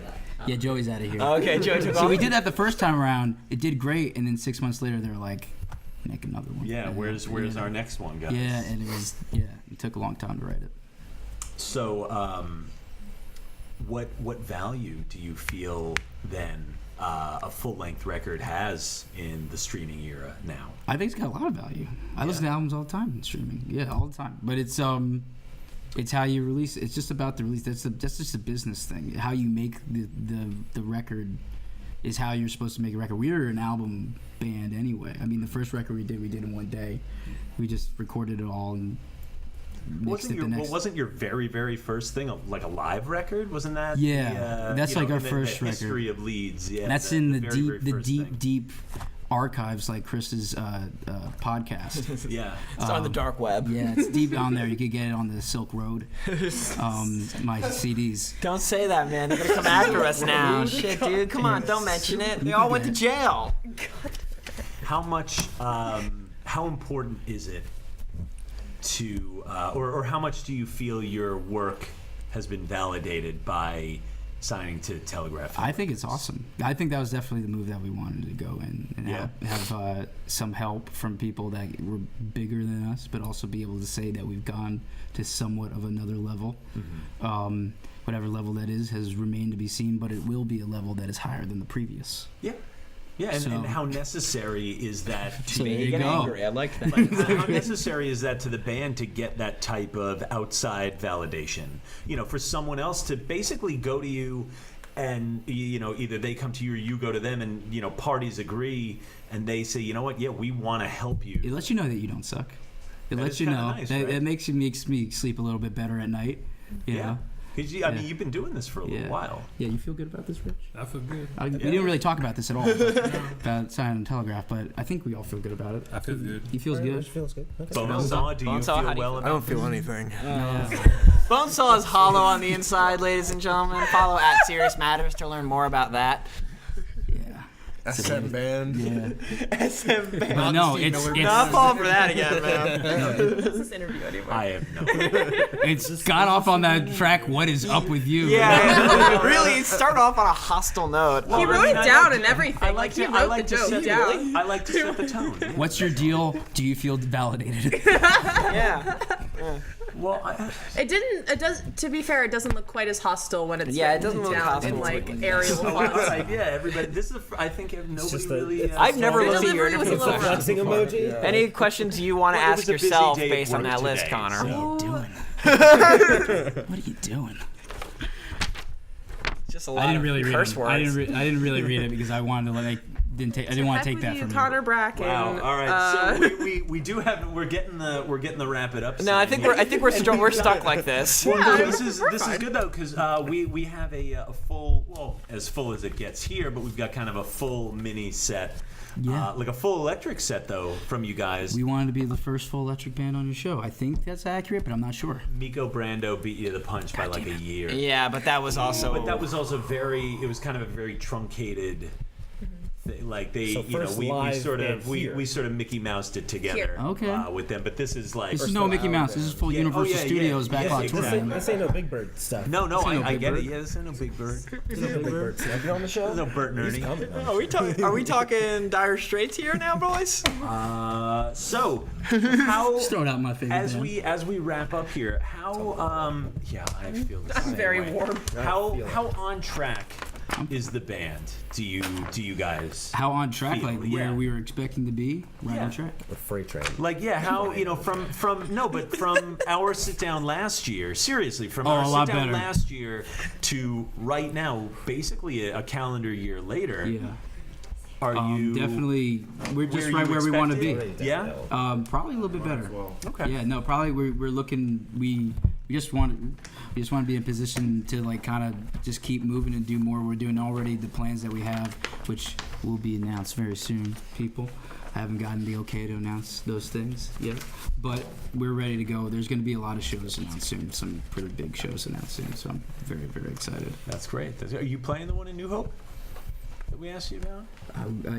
Yeah, Joey's out of here. Okay, Joe took So off. we did that the first time around. It did great, and then 6 months later, they were like, make another one. Yeah, And where's yeah. our next one, guys? Yeah, and it took a long time to write it. So, what value do you feel then a full-length record has in the streaming era now? I think it's got a lot of value. I listen to albums all the time in streaming. Yeah, all the time. But it's how you release. It's just about the release. That's just a business thing. How you make the record is how you're supposed to make a record. We were an album band anyway. I mean, the first record we did in one day. We just recorded it all and mixed it the next. Wasn't your very, very first thing like a live record? Wasn't that? Yeah, that's like our in first the record. History of Leeds. Yeah, That's in the very, very first thing. deep archives, like Chris's podcast. Yeah. It's on the dark web. Yeah, it's deep on there. You could get it on the Silk Road. My CDs. Don't say that, man. They're gonna come after us now. Shit, dude. Come on, don't mention it. They all went to jail. How much? How important is it to, or how much do you feel your work has been validated by signing to Telegraph? I think it's awesome. I think that was definitely the move that we wanted to go in and have some help from people that were bigger than us, but also be able to say that we've gone to somewhat of another level. Mm-hmm. Whatever level that is has remained to be seen, but it will be a level that is higher than the previous. Yeah. Yeah, and how necessary is that to So there you go. Angry. I like that. how necessary is that to the band to get that type of outside validation? For someone else to basically go to you and, either they come to you or you go to them and, parties agree and they say, you know what, yeah, we want to help you. It lets you know that you don't suck. It That lets is you kinda know. nice, that right? it makes me sleep a little bit better at night. You know? Because I mean, you've been doing this for a little while. Yeah, you feel good about this, Rich? I feel good. We didn't really talk about this at all, about signing Telegraph, but I think we all feel good about it. I feel good. He feels good. Feels good. Okay. Bonesaw, do you Bonesaw, feel how do you well feel? about I don't feel anything. Bonesaw is hollow on the inside, ladies and gentlemen. Follow @Serious Matters to learn more about that. Yeah. SM band. Yeah. SM band. But no, it's Not falling for that again, man. What's this interview anymore? I have no idea. it's got off on that track. What is up with you? Yeah, really, it started off on a hostile note. He wrote it down and everything. I like he to, wrote I like the to joke set down. I like to set the tone. Yeah. What's your deal? Do you feel validated? Yeah. Well, It didn't. It does. To be fair, it doesn't look quite as hosile when it's Yeah, it written doesn't look down hostile in like when- Arial fonts. right, yeah, everybody. This is. I think nobody just really. I've never The looked at your delivery was interview a little questions. Flexing emoji. Any questions you want to Well, it was ask a busy yourself day at based on work that list, today, Connor? so- What are you doing? Just a lot I didn't of really read curse it. words. I didn't really read it because I wanted to I didn't want to take that you, from you. Connor Bracken. Wow. All right. So we do have. We're getting the wrap it up. No, I think we're stuck like this. Well, no, this is good though because we have a full, well, as full as it gets here, but we've got kind of a full mini set. Yeah. Like a full electric set though from you guys. We wanted to be the first full electric band on your show. I think that's accurate, but I'm not sure. Miko Brando beat you to the punch by like a year. Yeah, but that was also. But that was also it was kind of a very truncated thing. Like they, So first we live sort of band we here. sort of Mickey Moused it together Okay. with them. But this is like This is no Mickey Mouse. This is full Yeah, Universal oh, yeah, Studios yeah, backlot yeah, tour. exactly. This ain't no Big Bird stuff. no, This ain't no I Big get it. Bird. Yeah, this ain't no Big Bird. There's no Big Bird stuff. You on the show? No Bert and Ernie. He's coming. Are we talking Dire Straits here now, boys? So how Just throwing out my favorite as band. we wrap up here, how yeah, I feel the same very way. warm. How on track is the band? Do you guys How on track, feel? like Yeah. where we were expecting to be, right Yeah. on track. The freight train. Like how from our sit down last year, seriously, from Oh, our a lot sit down better. last year to right now, basically a calendar year later. Yeah. Are you definitely? We're just right where we want to be. Yeah. Probably a little bit better. Okay. Yeah, no, probably we're looking. We just want to be in a position to like kind of just keep moving and do more. We're doing already the plans that we have, which will be announced very soon. People, I haven't gotten the okay to announce those things yet, but we're ready to go. There's going to be a lot of shows announced soon. Some pretty big shows announced soon. So I'm very, very excited. That's great. Are you playing the one in New Hope that we asked you about?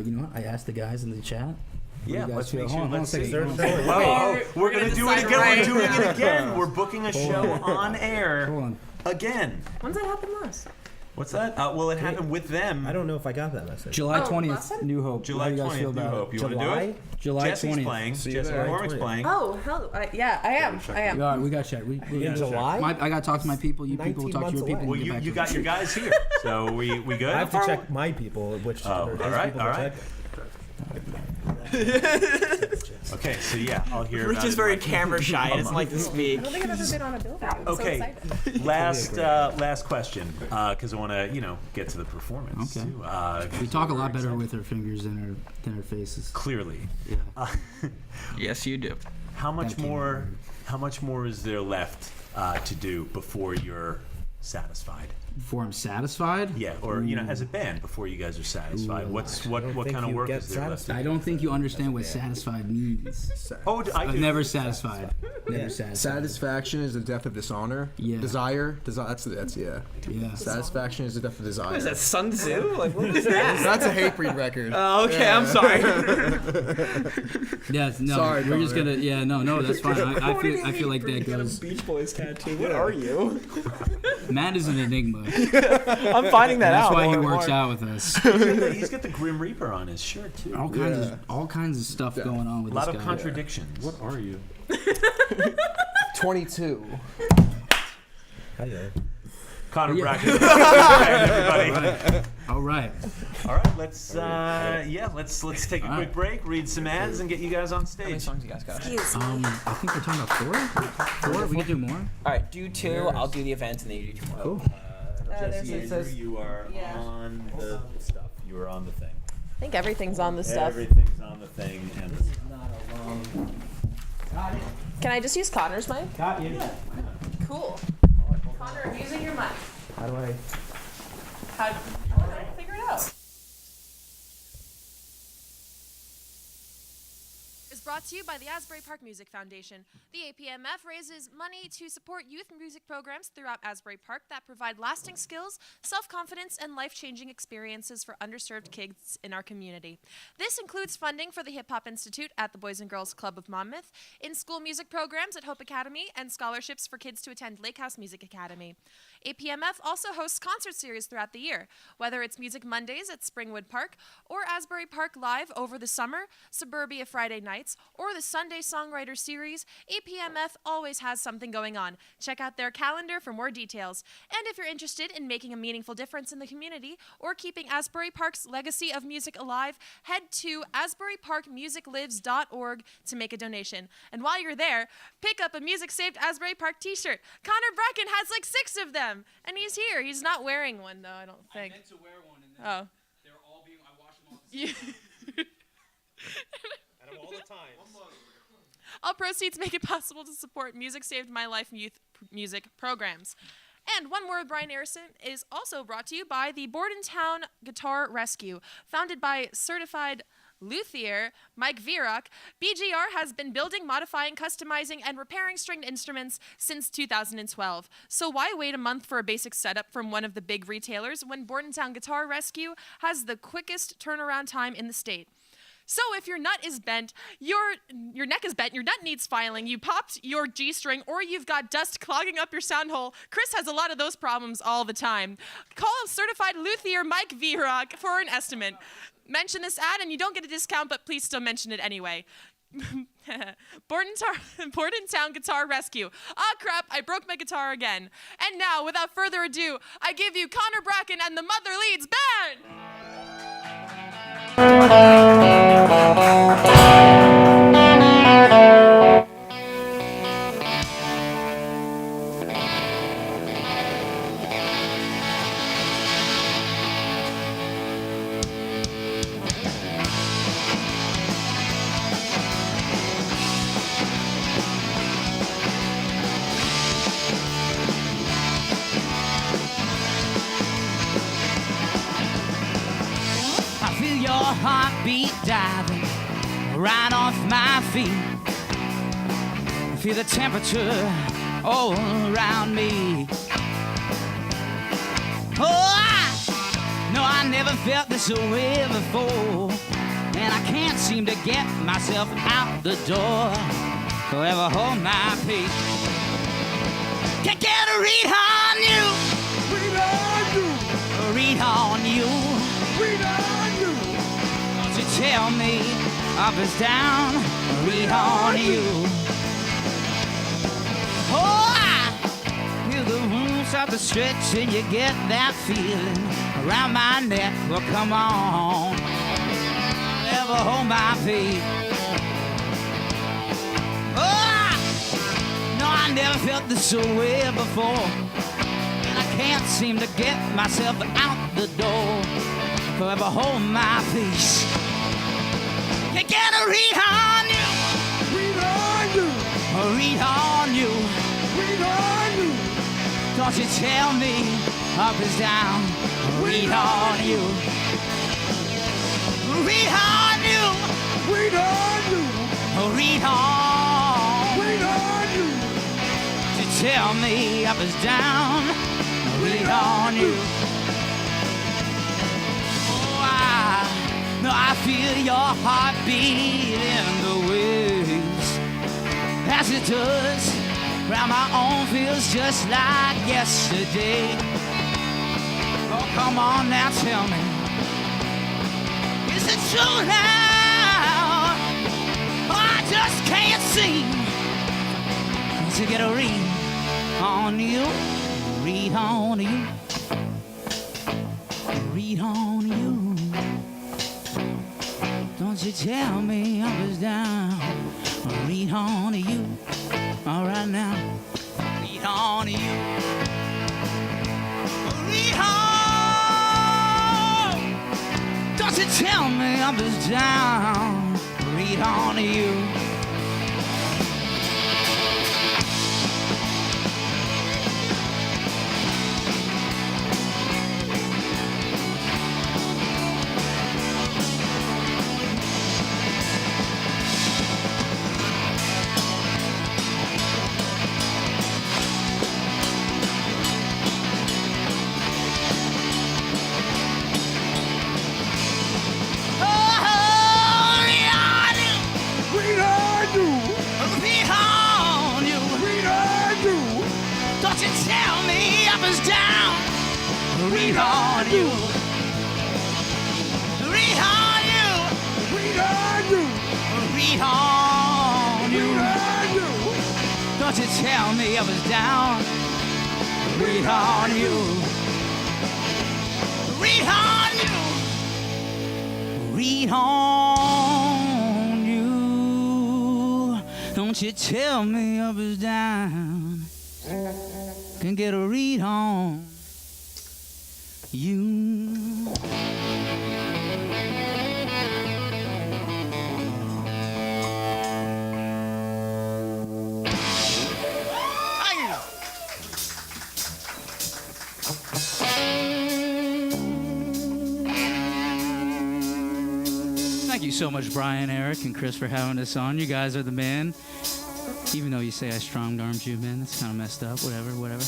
You know what? I asked the guys in the chat. Yeah, let's make sure. Hold on, Let's hold on a see. second. We're gonna do it again. right We're doing now. it again. We're booking a show on air Hold on. again. When's that happened last? What's that? Well, it happened with them. I don't know if I got that message. July Oh, 20th, last time? New Hope. July How do you guys 20th, feel New about Hope. it? You want to do it? July Jesse's 20th. playing. See you Jesse there. McCormick's playing. Oh, hell, yeah, I am. All right, we got to check. We In July? I got to talk to my people. You people 19 talk to your months people. Well, and get back you to got us. your guys here, so we good? I have to check my people, which Oh, or his all right, people all to right. check. Okay, so yeah, I'll hear. Rich about is it. very camera shy. He doesn't like to speak. I don't think I've ever been on a billboard. I'm Okay, so excited. last question, because I want to get to the performance Okay. too. We talk a lot better with our fingers than our faces. Clearly. Yeah. Yes, you do. How much That came more? out. How much more is there left to do before you're satisfied? Before I'm satisfied? Yeah, or as a band, before you guys are satisfied. What think kind of you work get is there left? I don't think you understand what satisfied means. Oh, I I'm do. never satisfied. Never satisfied. Satisfaction is the death of dishonor. Yeah. Desire. That's yeah. Yeah. Satisfaction is the death of desire. What is that, Sun Tzu? Like, what is that? That's a Hatebreed record. Oh, okay, I'm sorry. Yeah, no, Sorry, we're just Connor. gonna. Yeah, no, that's fine. I feel like that goes. Beach Boys tattoo. What are you? Matt is an enigma. I'm finding that That's out. why he more and works more. out with us. He's got the Grim Reaper on his shirt too. All kinds of stuff going on with A lot this of guy. contradictions. What are you? 22. Connor Yeah. Bracken. Everybody. All right. All right, let's take a All quick right. break, read some ads, and get you guys on How many stage. songs you guys got? I think we're talking about four. We can do more. All right, do two. I'll do the event, and then you do two more. Cool. Jesse, it says- you are yeah. on the stuff. You are on the thing. I think everything's on the stuff. Everything's on the thing, and Can I just use Connor's mic? Got you. Cool. Connor, I'm using your mic. How do I? How do I figure it out? Is brought to you by the Asbury Park Music Foundation. The APMF raises money to support youth music programs throughout Asbury Park that provide lasting skills, self-confidence, and life-changing experiences for underserved kids in our community. This includes funding for the Hip Hop Institute at the Boys and Girls Club of Monmouth, in-school music programs at Hope Academy, and scholarships for kids to attend Lake House Music Academy. APMF also hosts concert series throughout the year, whether it's Music Mondays at Springwood Park or Asbury Park Live over the summer, Suburbia Friday nights, or the Sunday Songwriter Series. APMF always has something going on. Check out their calendar for more details. And if you're interested in making a meaningful difference in the community or keeping Asbury Park's legacy of music alive, head to asburyparkmusiclives.org to make a donation. And while you're there, pick up a Music Saved Asbury Park t-shirt. Connor Bracken has like 6 of them, and he's here. He's not wearing one, though, I don't think. I meant to wear one, and then Oh. they're all being. I wash them off. All the time. All proceeds make it possible to support Music Saved My Life youth music programs. And One More with Brian Harrison is also brought to you by the Bordentown Guitar Rescue. Founded by certified luthier Mike Vierock, BGR has been building, modifying, customizing, and repairing stringed instruments since 2012. So why wait a month for a basic setup from one of the big retailers when Bordentown Guitar Rescue has the quickest turnaround time in the state? So if your nut is bent, your neck is bent, your nut needs filing, you popped your G-string, or you've got dust clogging up your sound hole, Chris has a lot of those problems all the time. Call certified luthier Mike Vierock for an estimate. Mention this ad and you don't get a discount, but please still mention it anyway. Bordentown Guitar Rescue. Ah, crap, I broke my guitar again. And now, without further ado, I give you Connor Bracken and the Mother Leeds Band! heartbeat diving right off my feet. Feel the temperature all around me. Oh, I never felt this way before, and I can't seem to get myself out the door. Forever hold my peace. Can't get a read on you. Read on you. Read on you. Read on you. Don't you tell me up is down. Read on you. Oh, I feel the wounds start to stretch and you get that feeling around my neck. Well, come on. Never hold my peace. I never felt this way before, and I can't seem to get myself out the door. Forever hold my peace. You get a read on you. Read on you. Read on you. Read on you. Don't you tell me up is down. Read on you. Read on you. Read on you. Read on. Read on you. Tell me up is down, read on you. Oh, I feel your heartbeat in the waves, as it does round my own feels just like yesterday. Oh, come on now, tell me, is it true now? Oh, I just can't seem to get a read on you, read on you, read on you. Don't you tell me I was down, read on you. All right now, read on you, read on. Don't you tell me I was down, read on you. Read on you. Read on you. Read on you. Read on you. Don't you tell me I was down. Read on you. Read on you. Read on you. Don't you tell me I was down. Can get a read on you. Thank you so much, Brian, Eric, and Chris, for having us on. You guys are the man. Even though you say I strong-armed you, man, that's kind of messed up. Whatever.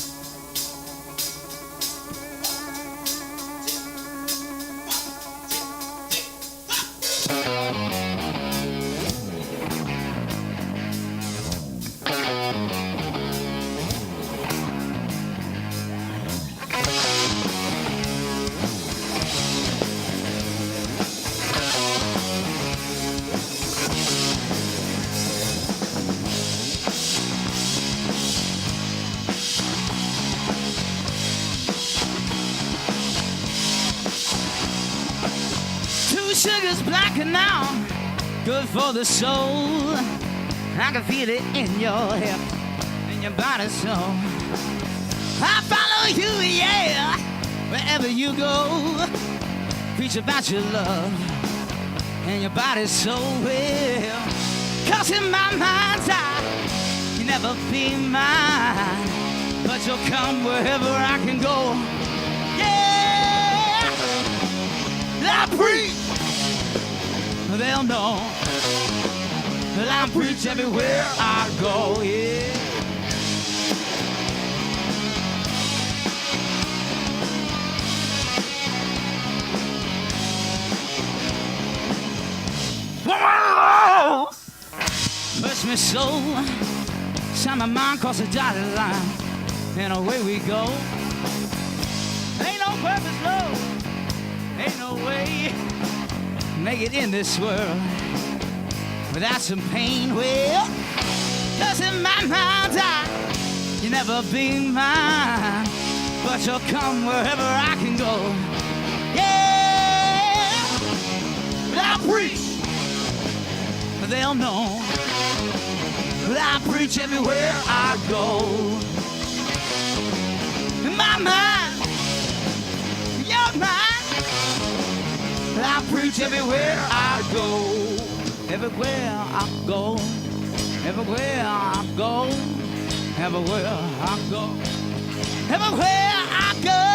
Sugar's black and now, good for the soul. I can feel it in your hip, in your body, so I follow you, yeah, wherever you go. Preach about your love and your body so well. 'Cause in my mind's eye, you'll never be mine, but you'll come wherever I can go. Yeah, I breathe they'll know that I preach everywhere I go, yeah. Touch me so, sign my mind across the dotted line, and away we go. Ain't no purpose, no, ain't no way make it in this world without some pain. Well, cause in my mind you never be mine, but you'll come wherever I can go. Yeah, but I preach, they'll know that I preach everywhere I go. In my mind, your mind, I preach everywhere I go. Everywhere I go, everywhere I go, everywhere I go, everywhere I go.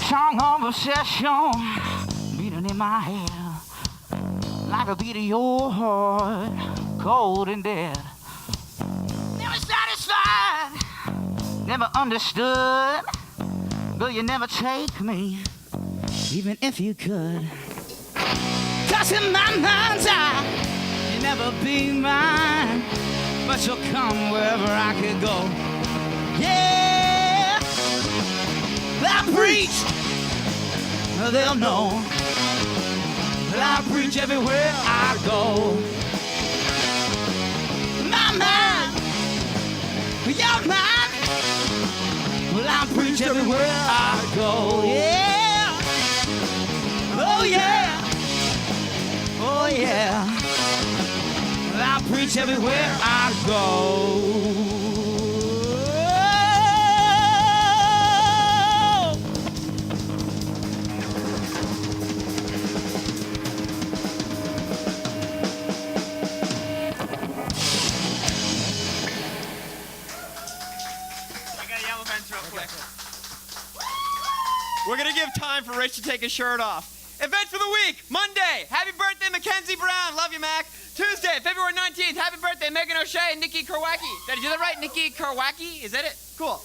Song of obsession beating in my head like a beat of your heart, cold and dead. Never satisfied, never understood, but you never take me, even if you could. Cause in my mind's eye, you never be mine, but you'll come wherever I could go. Yeah, I preach, they'll know that I preach everywhere I go. My mind, your mind, well, I preach everywhere I go. Yeah, oh yeah, oh yeah, well, I preach everywhere I go. We're gonna give time for Rich to take his shirt off. Events for the week: Monday, happy birthday Mackenzie Brown, love you Mac. Tuesday, February 19th, happy birthday Megan O'Shea and Nikki Karwacki. Did I do that right? Nikki Karwacki, is that it? Cool.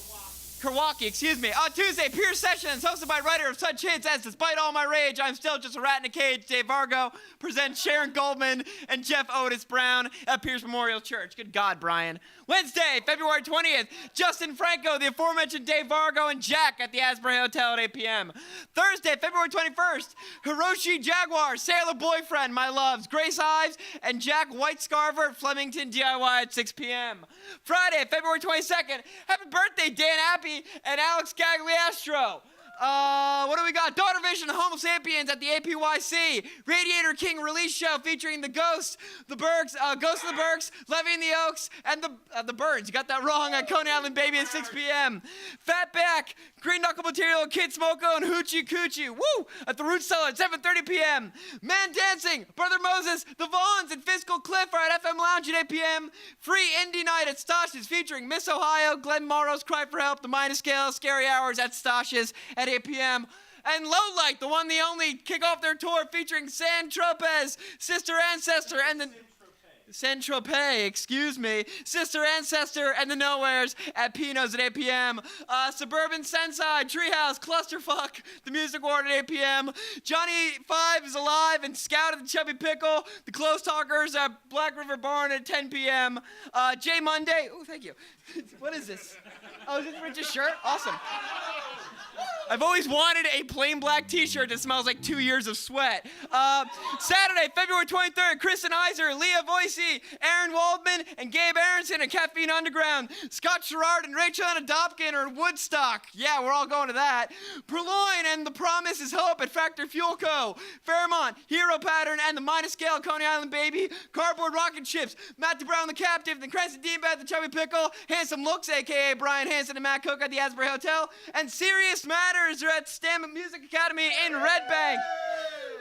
Karwacki, excuse me. On Tuesday, Peer Sessions, hosted by writer of such hits as Despite All My Rage, I'm Still Just a Rat in a Cage, Dave Vargo, presents Sharon Goldman and Jeff Otis Brown at Pierce Memorial Church. Good God, Brian. Wednesday, February 20th, Justin Franco, the aforementioned Dave Vargo, and Jack at the Asbury Hotel at 8 p.m. Thursday, February 21st, Hiroshi Jaguar, Sailor Boyfriend, My Loves, Grace Ives, and Jack Whitescarver at Flemington DIY at 6 p.m. Friday, February 22nd, happy birthday, Dan Appy and Alex Gagliastro. What do we got? Daughter Vision, Homo Sapiens at the APYC. Radiator King release show featuring the Ghost, the Bergs, Ghost of the Bergs, Levy and the Oaks, and the Birds. You got that wrong at Coney Island Baby at 6 p.m. Fatback, Green Knuckle Material, Kid Smoko, and Hoochie Coochie. Woo! At the Root Cellar at 7:30 p.m. Man Dancing, Brother Moses, the Vaughns, and Fiscal Cliff are at FM Lounge at 8 p.m. Free Indie Night at Stosh's featuring Miss Ohio, Glenn Morrow's Cry for Help, The Minor Scale, Scary Hours at Stosh's at 8 p.m. And Low Light, the one, the only, kick off their tour featuring San Tropez, Sister Ancestor, and the Saint-Tropez, excuse me, Sister Ancestor, and the Nowheres at Pino's at 8 p.m. Suburban Sensei, Treehouse, Clusterfuck, the Music Ward at 8 p.m. Johnny 5 is alive and Scout at the Chubby Pickle, the Close Talkers at Black River Barn at 10 p.m. Jay Monday, oh, thank you. What is this? Oh, is this Rich's shirt? Awesome. I've always wanted a plain black t-shirt that smells like 2 years of sweat. Saturday, February 23rd, Kristen Iser, Leah Voicey, Aaron Waldman, and Gabe Aronson at Caffeine Underground. Scott Sherrard and Rachel Anna Dopkin are in Woodstock. Yeah, we're all going to that. Purloin and The Promise is Hope at Factor Fuel Co. Fairmont, Hero Pattern, and the Minus Scale, Coney Island Baby. Cardboard Rocket Chips, Matt DeBrown the Captive, the Cranston Deanbat, the Chubby Pickle, Handsome Looks, a.k.a. Brian Hansen and Matt Cook at the Asbury Hotel, and Serious Matters are at Stamp Music Academy in Red Bank.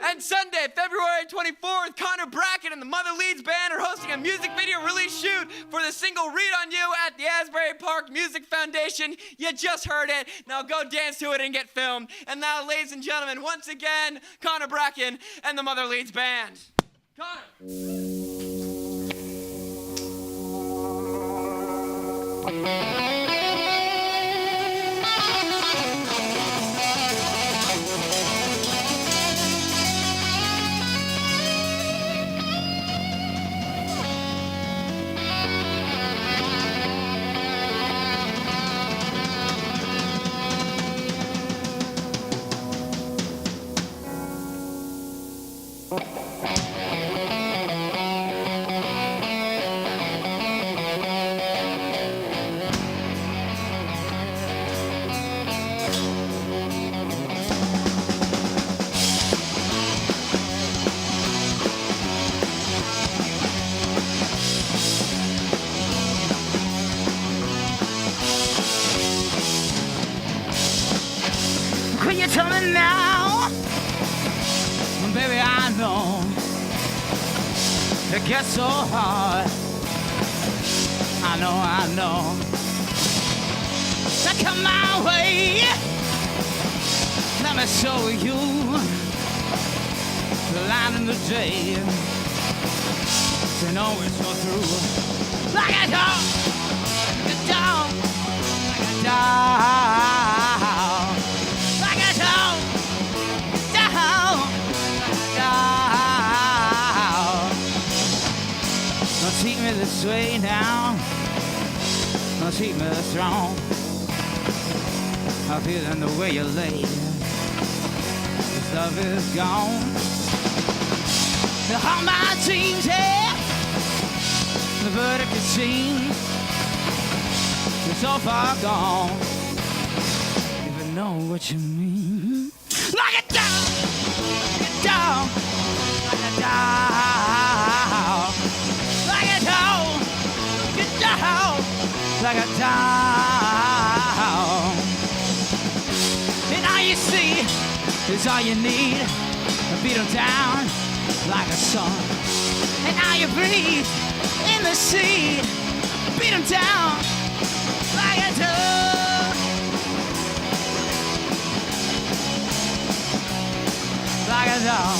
And Sunday, February 24th, Connor Bracken and the Mother Leeds Band are hosting a music video release shoot for the single Read on You at the Asbury Park Music Foundation. You just heard it. Now go dance to it and get filmed. And now, ladies and gentlemen, once again, Connor Bracken and the Mother Leeds Band. Connor. Can you tell me now? Baby, I know it gets so hard. I know. So come my way. Let me show you the light in the day. To know it's so through. Like a dog, like a dog, like a dog. Like a dog, dog, dog. Don't treat me this way now. Don't treat me this wrong. I feel in the way you lay. This love is gone. All my dreams, yeah. The verdict it seems it's so far gone. Even know what you mean. Like a dog, like a dog, like a dog, like a dog, like a dog, like a dog. And all you see is all you need. Beat 'em down like a sun. And now you breathe in the sea. Beat 'em down like a dog. Like a dog.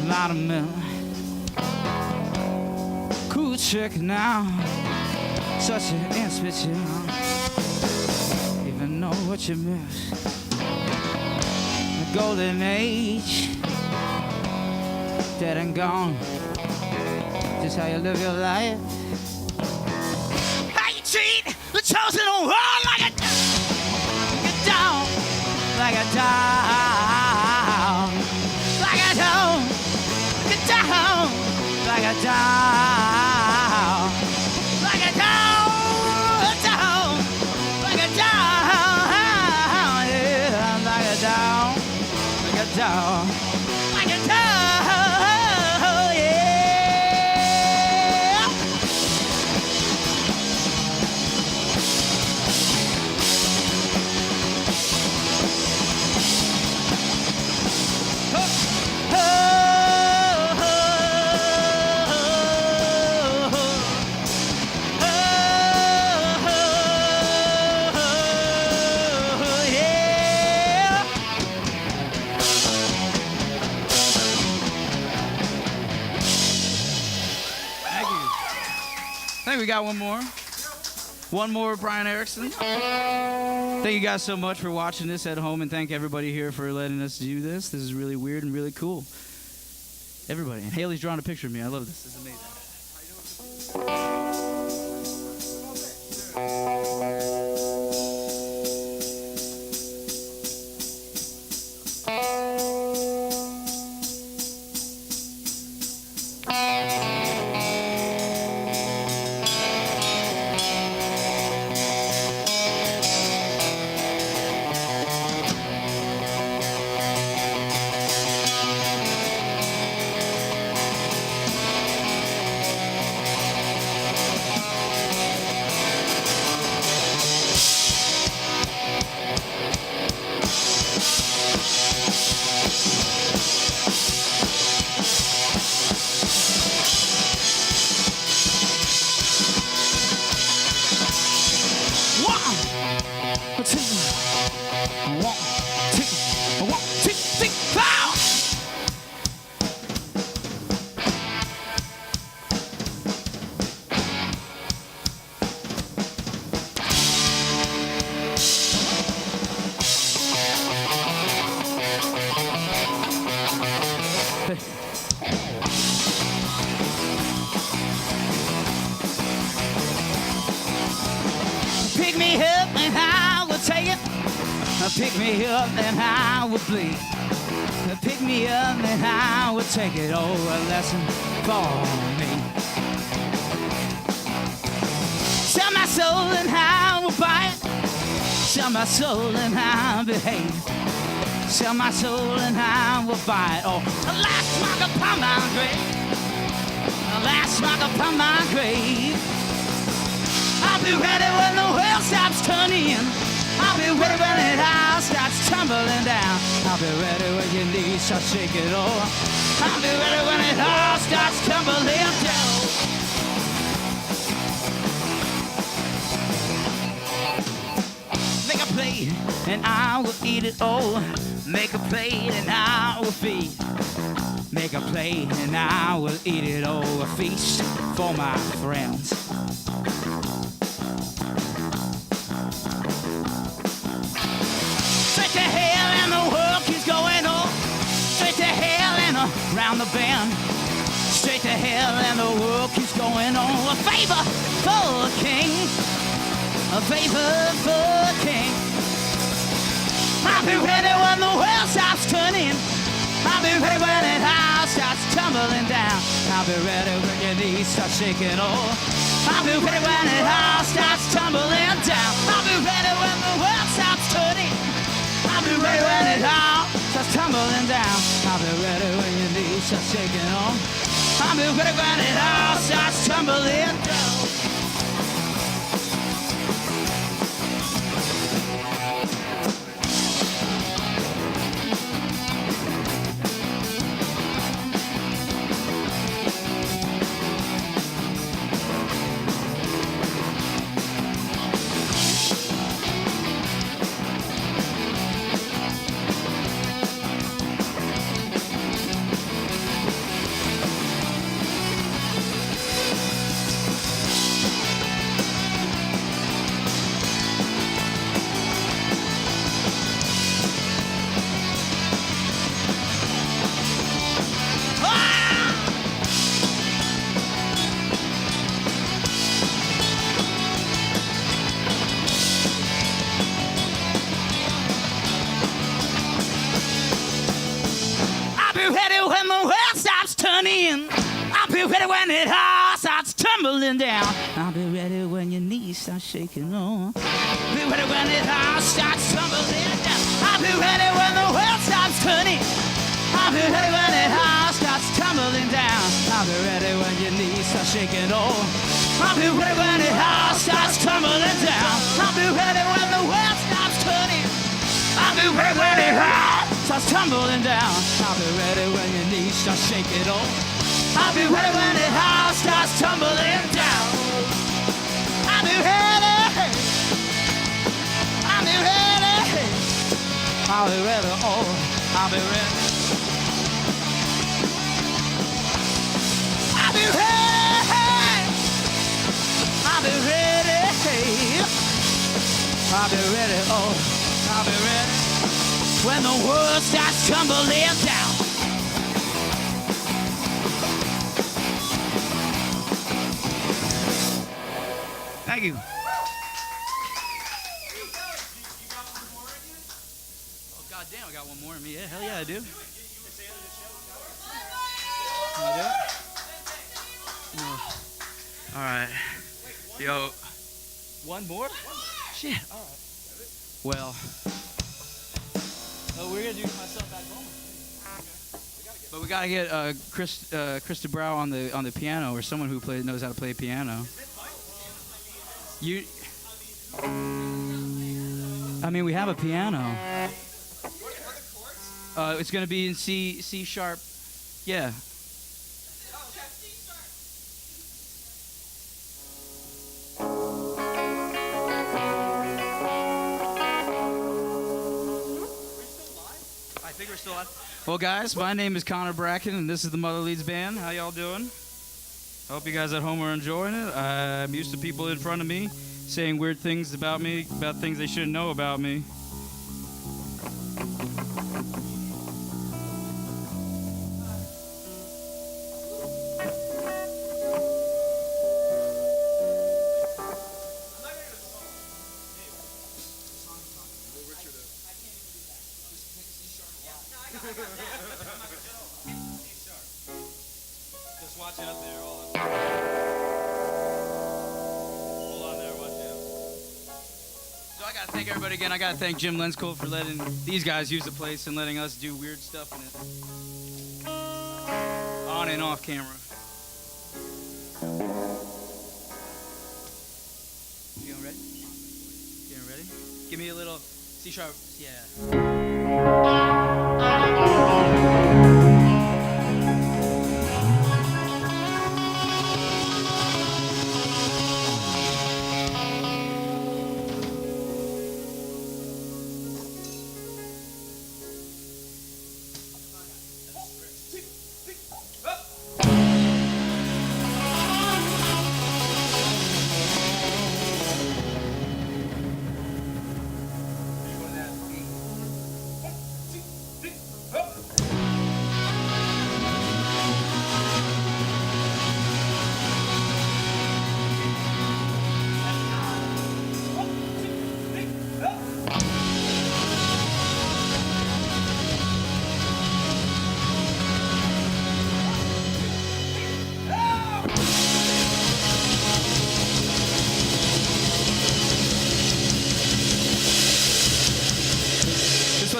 lot of milk. Cool chick now, such an inspector. Even know what you miss. The golden age, dead and gone. Just how you live your life. How you treat the chosen one like a dog, like a dog, like a dog, like a dog, like a dog, like a dog, like a dog, yeah, like a dog, like a dog, like a dog, yeah. I think we got one more. One more with Brian Erickson. Thank you guys so much for watching this at home, and thank everybody here for letting us do this. This is really weird and really cool. Everybody. And Haley's drawing a picture of me. I love this. This is amazing. Pick me up and I will take it. Pick me up and I will bleed. Pick me up and I will take it. Oh, a lesson for me. Sell my soul and I will buy it. Sell my soul and I will behave. Sell my soul and I will buy it. Oh, the last mark upon my grave. The last mark upon my grave. I'll be ready when the world stops turning. I'll be ready when it all starts tumbling down. I'll be ready when your knees start shaking. Oh, I'll be ready when it all starts tumbling down. Make a plate and I will eat it all. Make a plate and I will feed. Make a plate and I will eat it all. A feast for my friends. Straight to hell and the world keeps going on. Straight to hell and around the bend. Straight to hell and the world keeps going on. A favor for a king. A favor for a king. I'll be ready when the world stops turning. I'll be ready when it all starts tumbling down. I'll be ready when your knees start shaking. Oh, I'll be ready when it all starts tumbling down. I'll be ready when the world stops turning. I'll be ready when it all starts tumbling down. I'll be ready when your knees start shaking. Oh, I'll be ready when it all starts tumbling down. be ready when it all starts tumbling down. I'll be ready when your knees start shaking on. Be ready when it all starts tumbling down. I'll be ready when the world stops turning. I'll be ready when it all starts tumbling down. I'll be ready when your knees start shaking on. I'll be ready when it all starts tumbling down. I'll be ready when the world stops turning. I'll be ready when it all starts tumbling down. I'll be ready when your knees start shaking on. I'll be ready when it all starts tumbling down. I'll be ready. I'll be ready. I'll be ready. Oh, I'll be ready. I'll be ready. I'll be ready. I'll be ready. Oh, I'll be ready. When the world starts tumbling down. Thank you. Oh, goddamn, I got one more in me. Yeah, hell yeah, I do. Can I do it? No. All right. Yo, one more? Shit. All right. Well, we're gonna do myself back home. But we gotta get Krista Brow on the piano, or someone who knows how to play piano. I mean, we have a piano. It's gonna be in C sharp. Yeah. I think we're still on. Well, guys, my name is Connor Bracken, and this is the Mother Leeds Band. How y'all doing? I hope you guys at home are enjoying it. I'm used to people in front of me saying weird things about me, about things they shouldn't know about me. Just watch out there. Hold on there, watch out. So I gotta thank everybody again. I gotta thank Jim Lenskol for letting these guys use the place and letting us do weird stuff in it. On and off camera. You getting ready? Getting ready? Give me a little C sharp, yeah.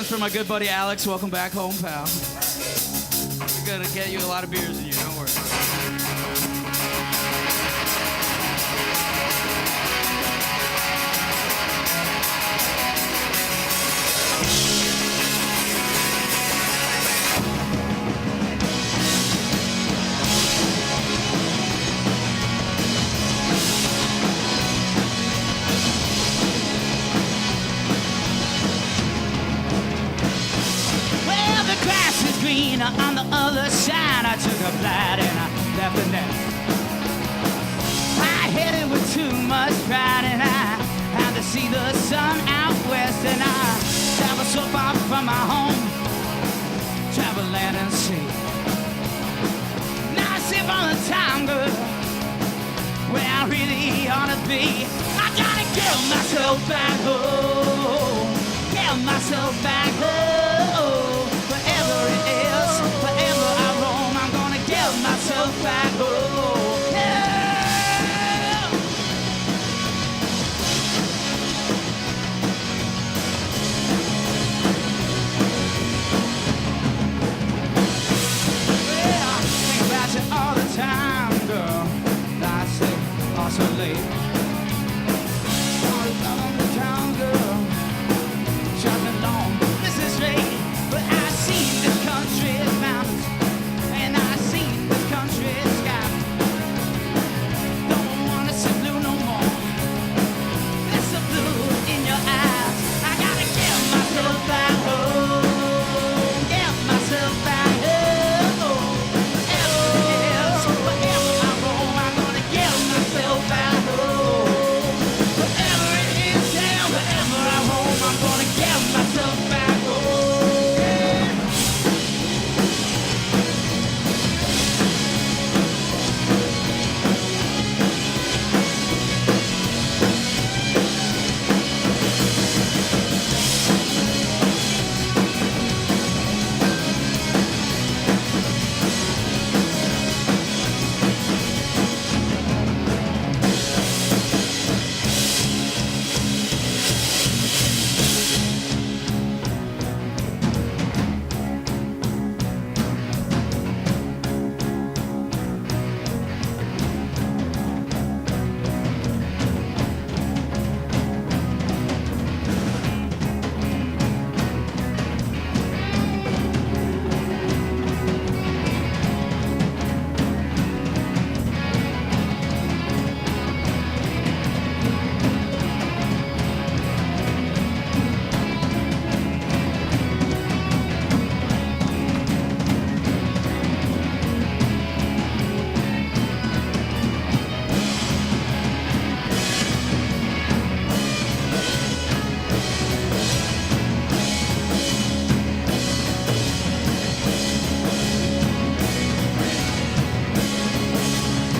For my good buddy Alex, welcome back home, pal. We're gonna get you a lot of beers in you, don't worry. On the other side, I took a flight and I left the nest. I headed with too much pride and I had to see the sun out west. And I traveled so far from my home, travel land and sea. Now I sip on the time, girl, where I really ought to be. I gotta get myself back home, get myself back home. Wherever it is, wherever I roam, I'm gonna get myself back home. way. I was not on the town girl, shopping on Mrs. Straight. But I seen this country's mountains, and I seen this country's sky. Don't wanna see blue no more. There's some blue in your eyes. I gotta get myself back home, get myself back home. Wherever I roam, I'm gonna get myself back home. Wherever it is, yeah, wherever I roam, I'm gonna get myself back home. Yeah.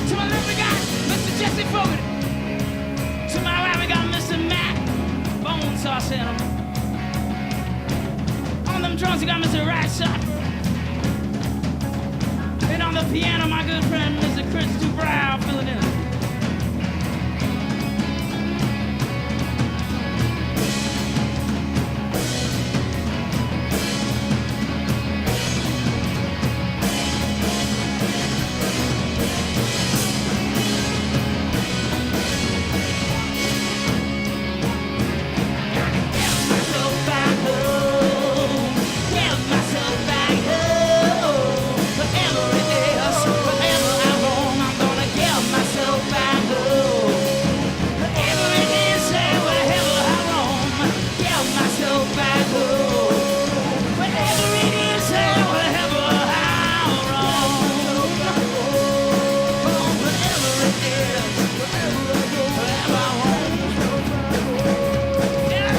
To my left we got Mr. Jesse Fogarty. To my right we got Mr. Matt Bonesaw Santa. On them drums we got Mr. Rat Shot. And on the piano my good friend Mr. Chris Dubrow filling in. Myself back home, get myself back home. Wherever it is, wherever I roam, I'm gonna get myself back home. Wherever it is, wherever I roam, get myself back home. Wherever it is, wherever I roam, wherever it is, wherever I roam. Yeah.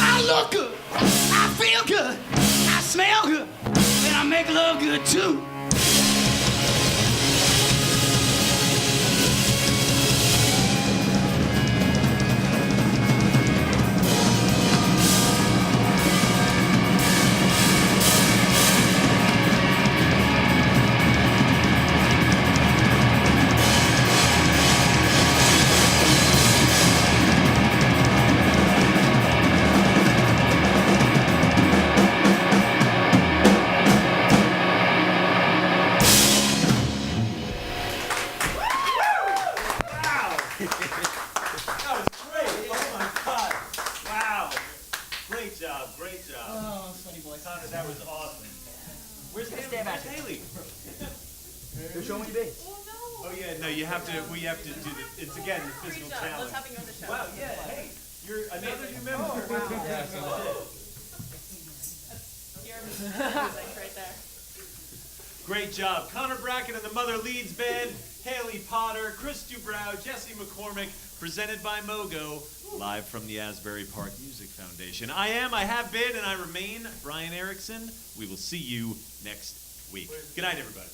I look good, I feel good, I smell good, and I make love good too. job. Great job. Oh, sweaty boy. Connor, that was awesome. Where's Haley? Stand back. Where's Haley? They're showing you base. Oh yeah, no, you have to. We have to do the. It's again the physical challenge. Let's have you on the show. Wow, yeah. Hey, you're another new member. Your music right there. Great job, Connor Bracken and the Mother Leeds Band, Haley Potter, Chris Dubrow, Jesse McCormick, presented by Mogo, live from the Asbury Park Music Foundation. I have been, and I remain Brian Erickson. We will see you next week. Good night, everybody.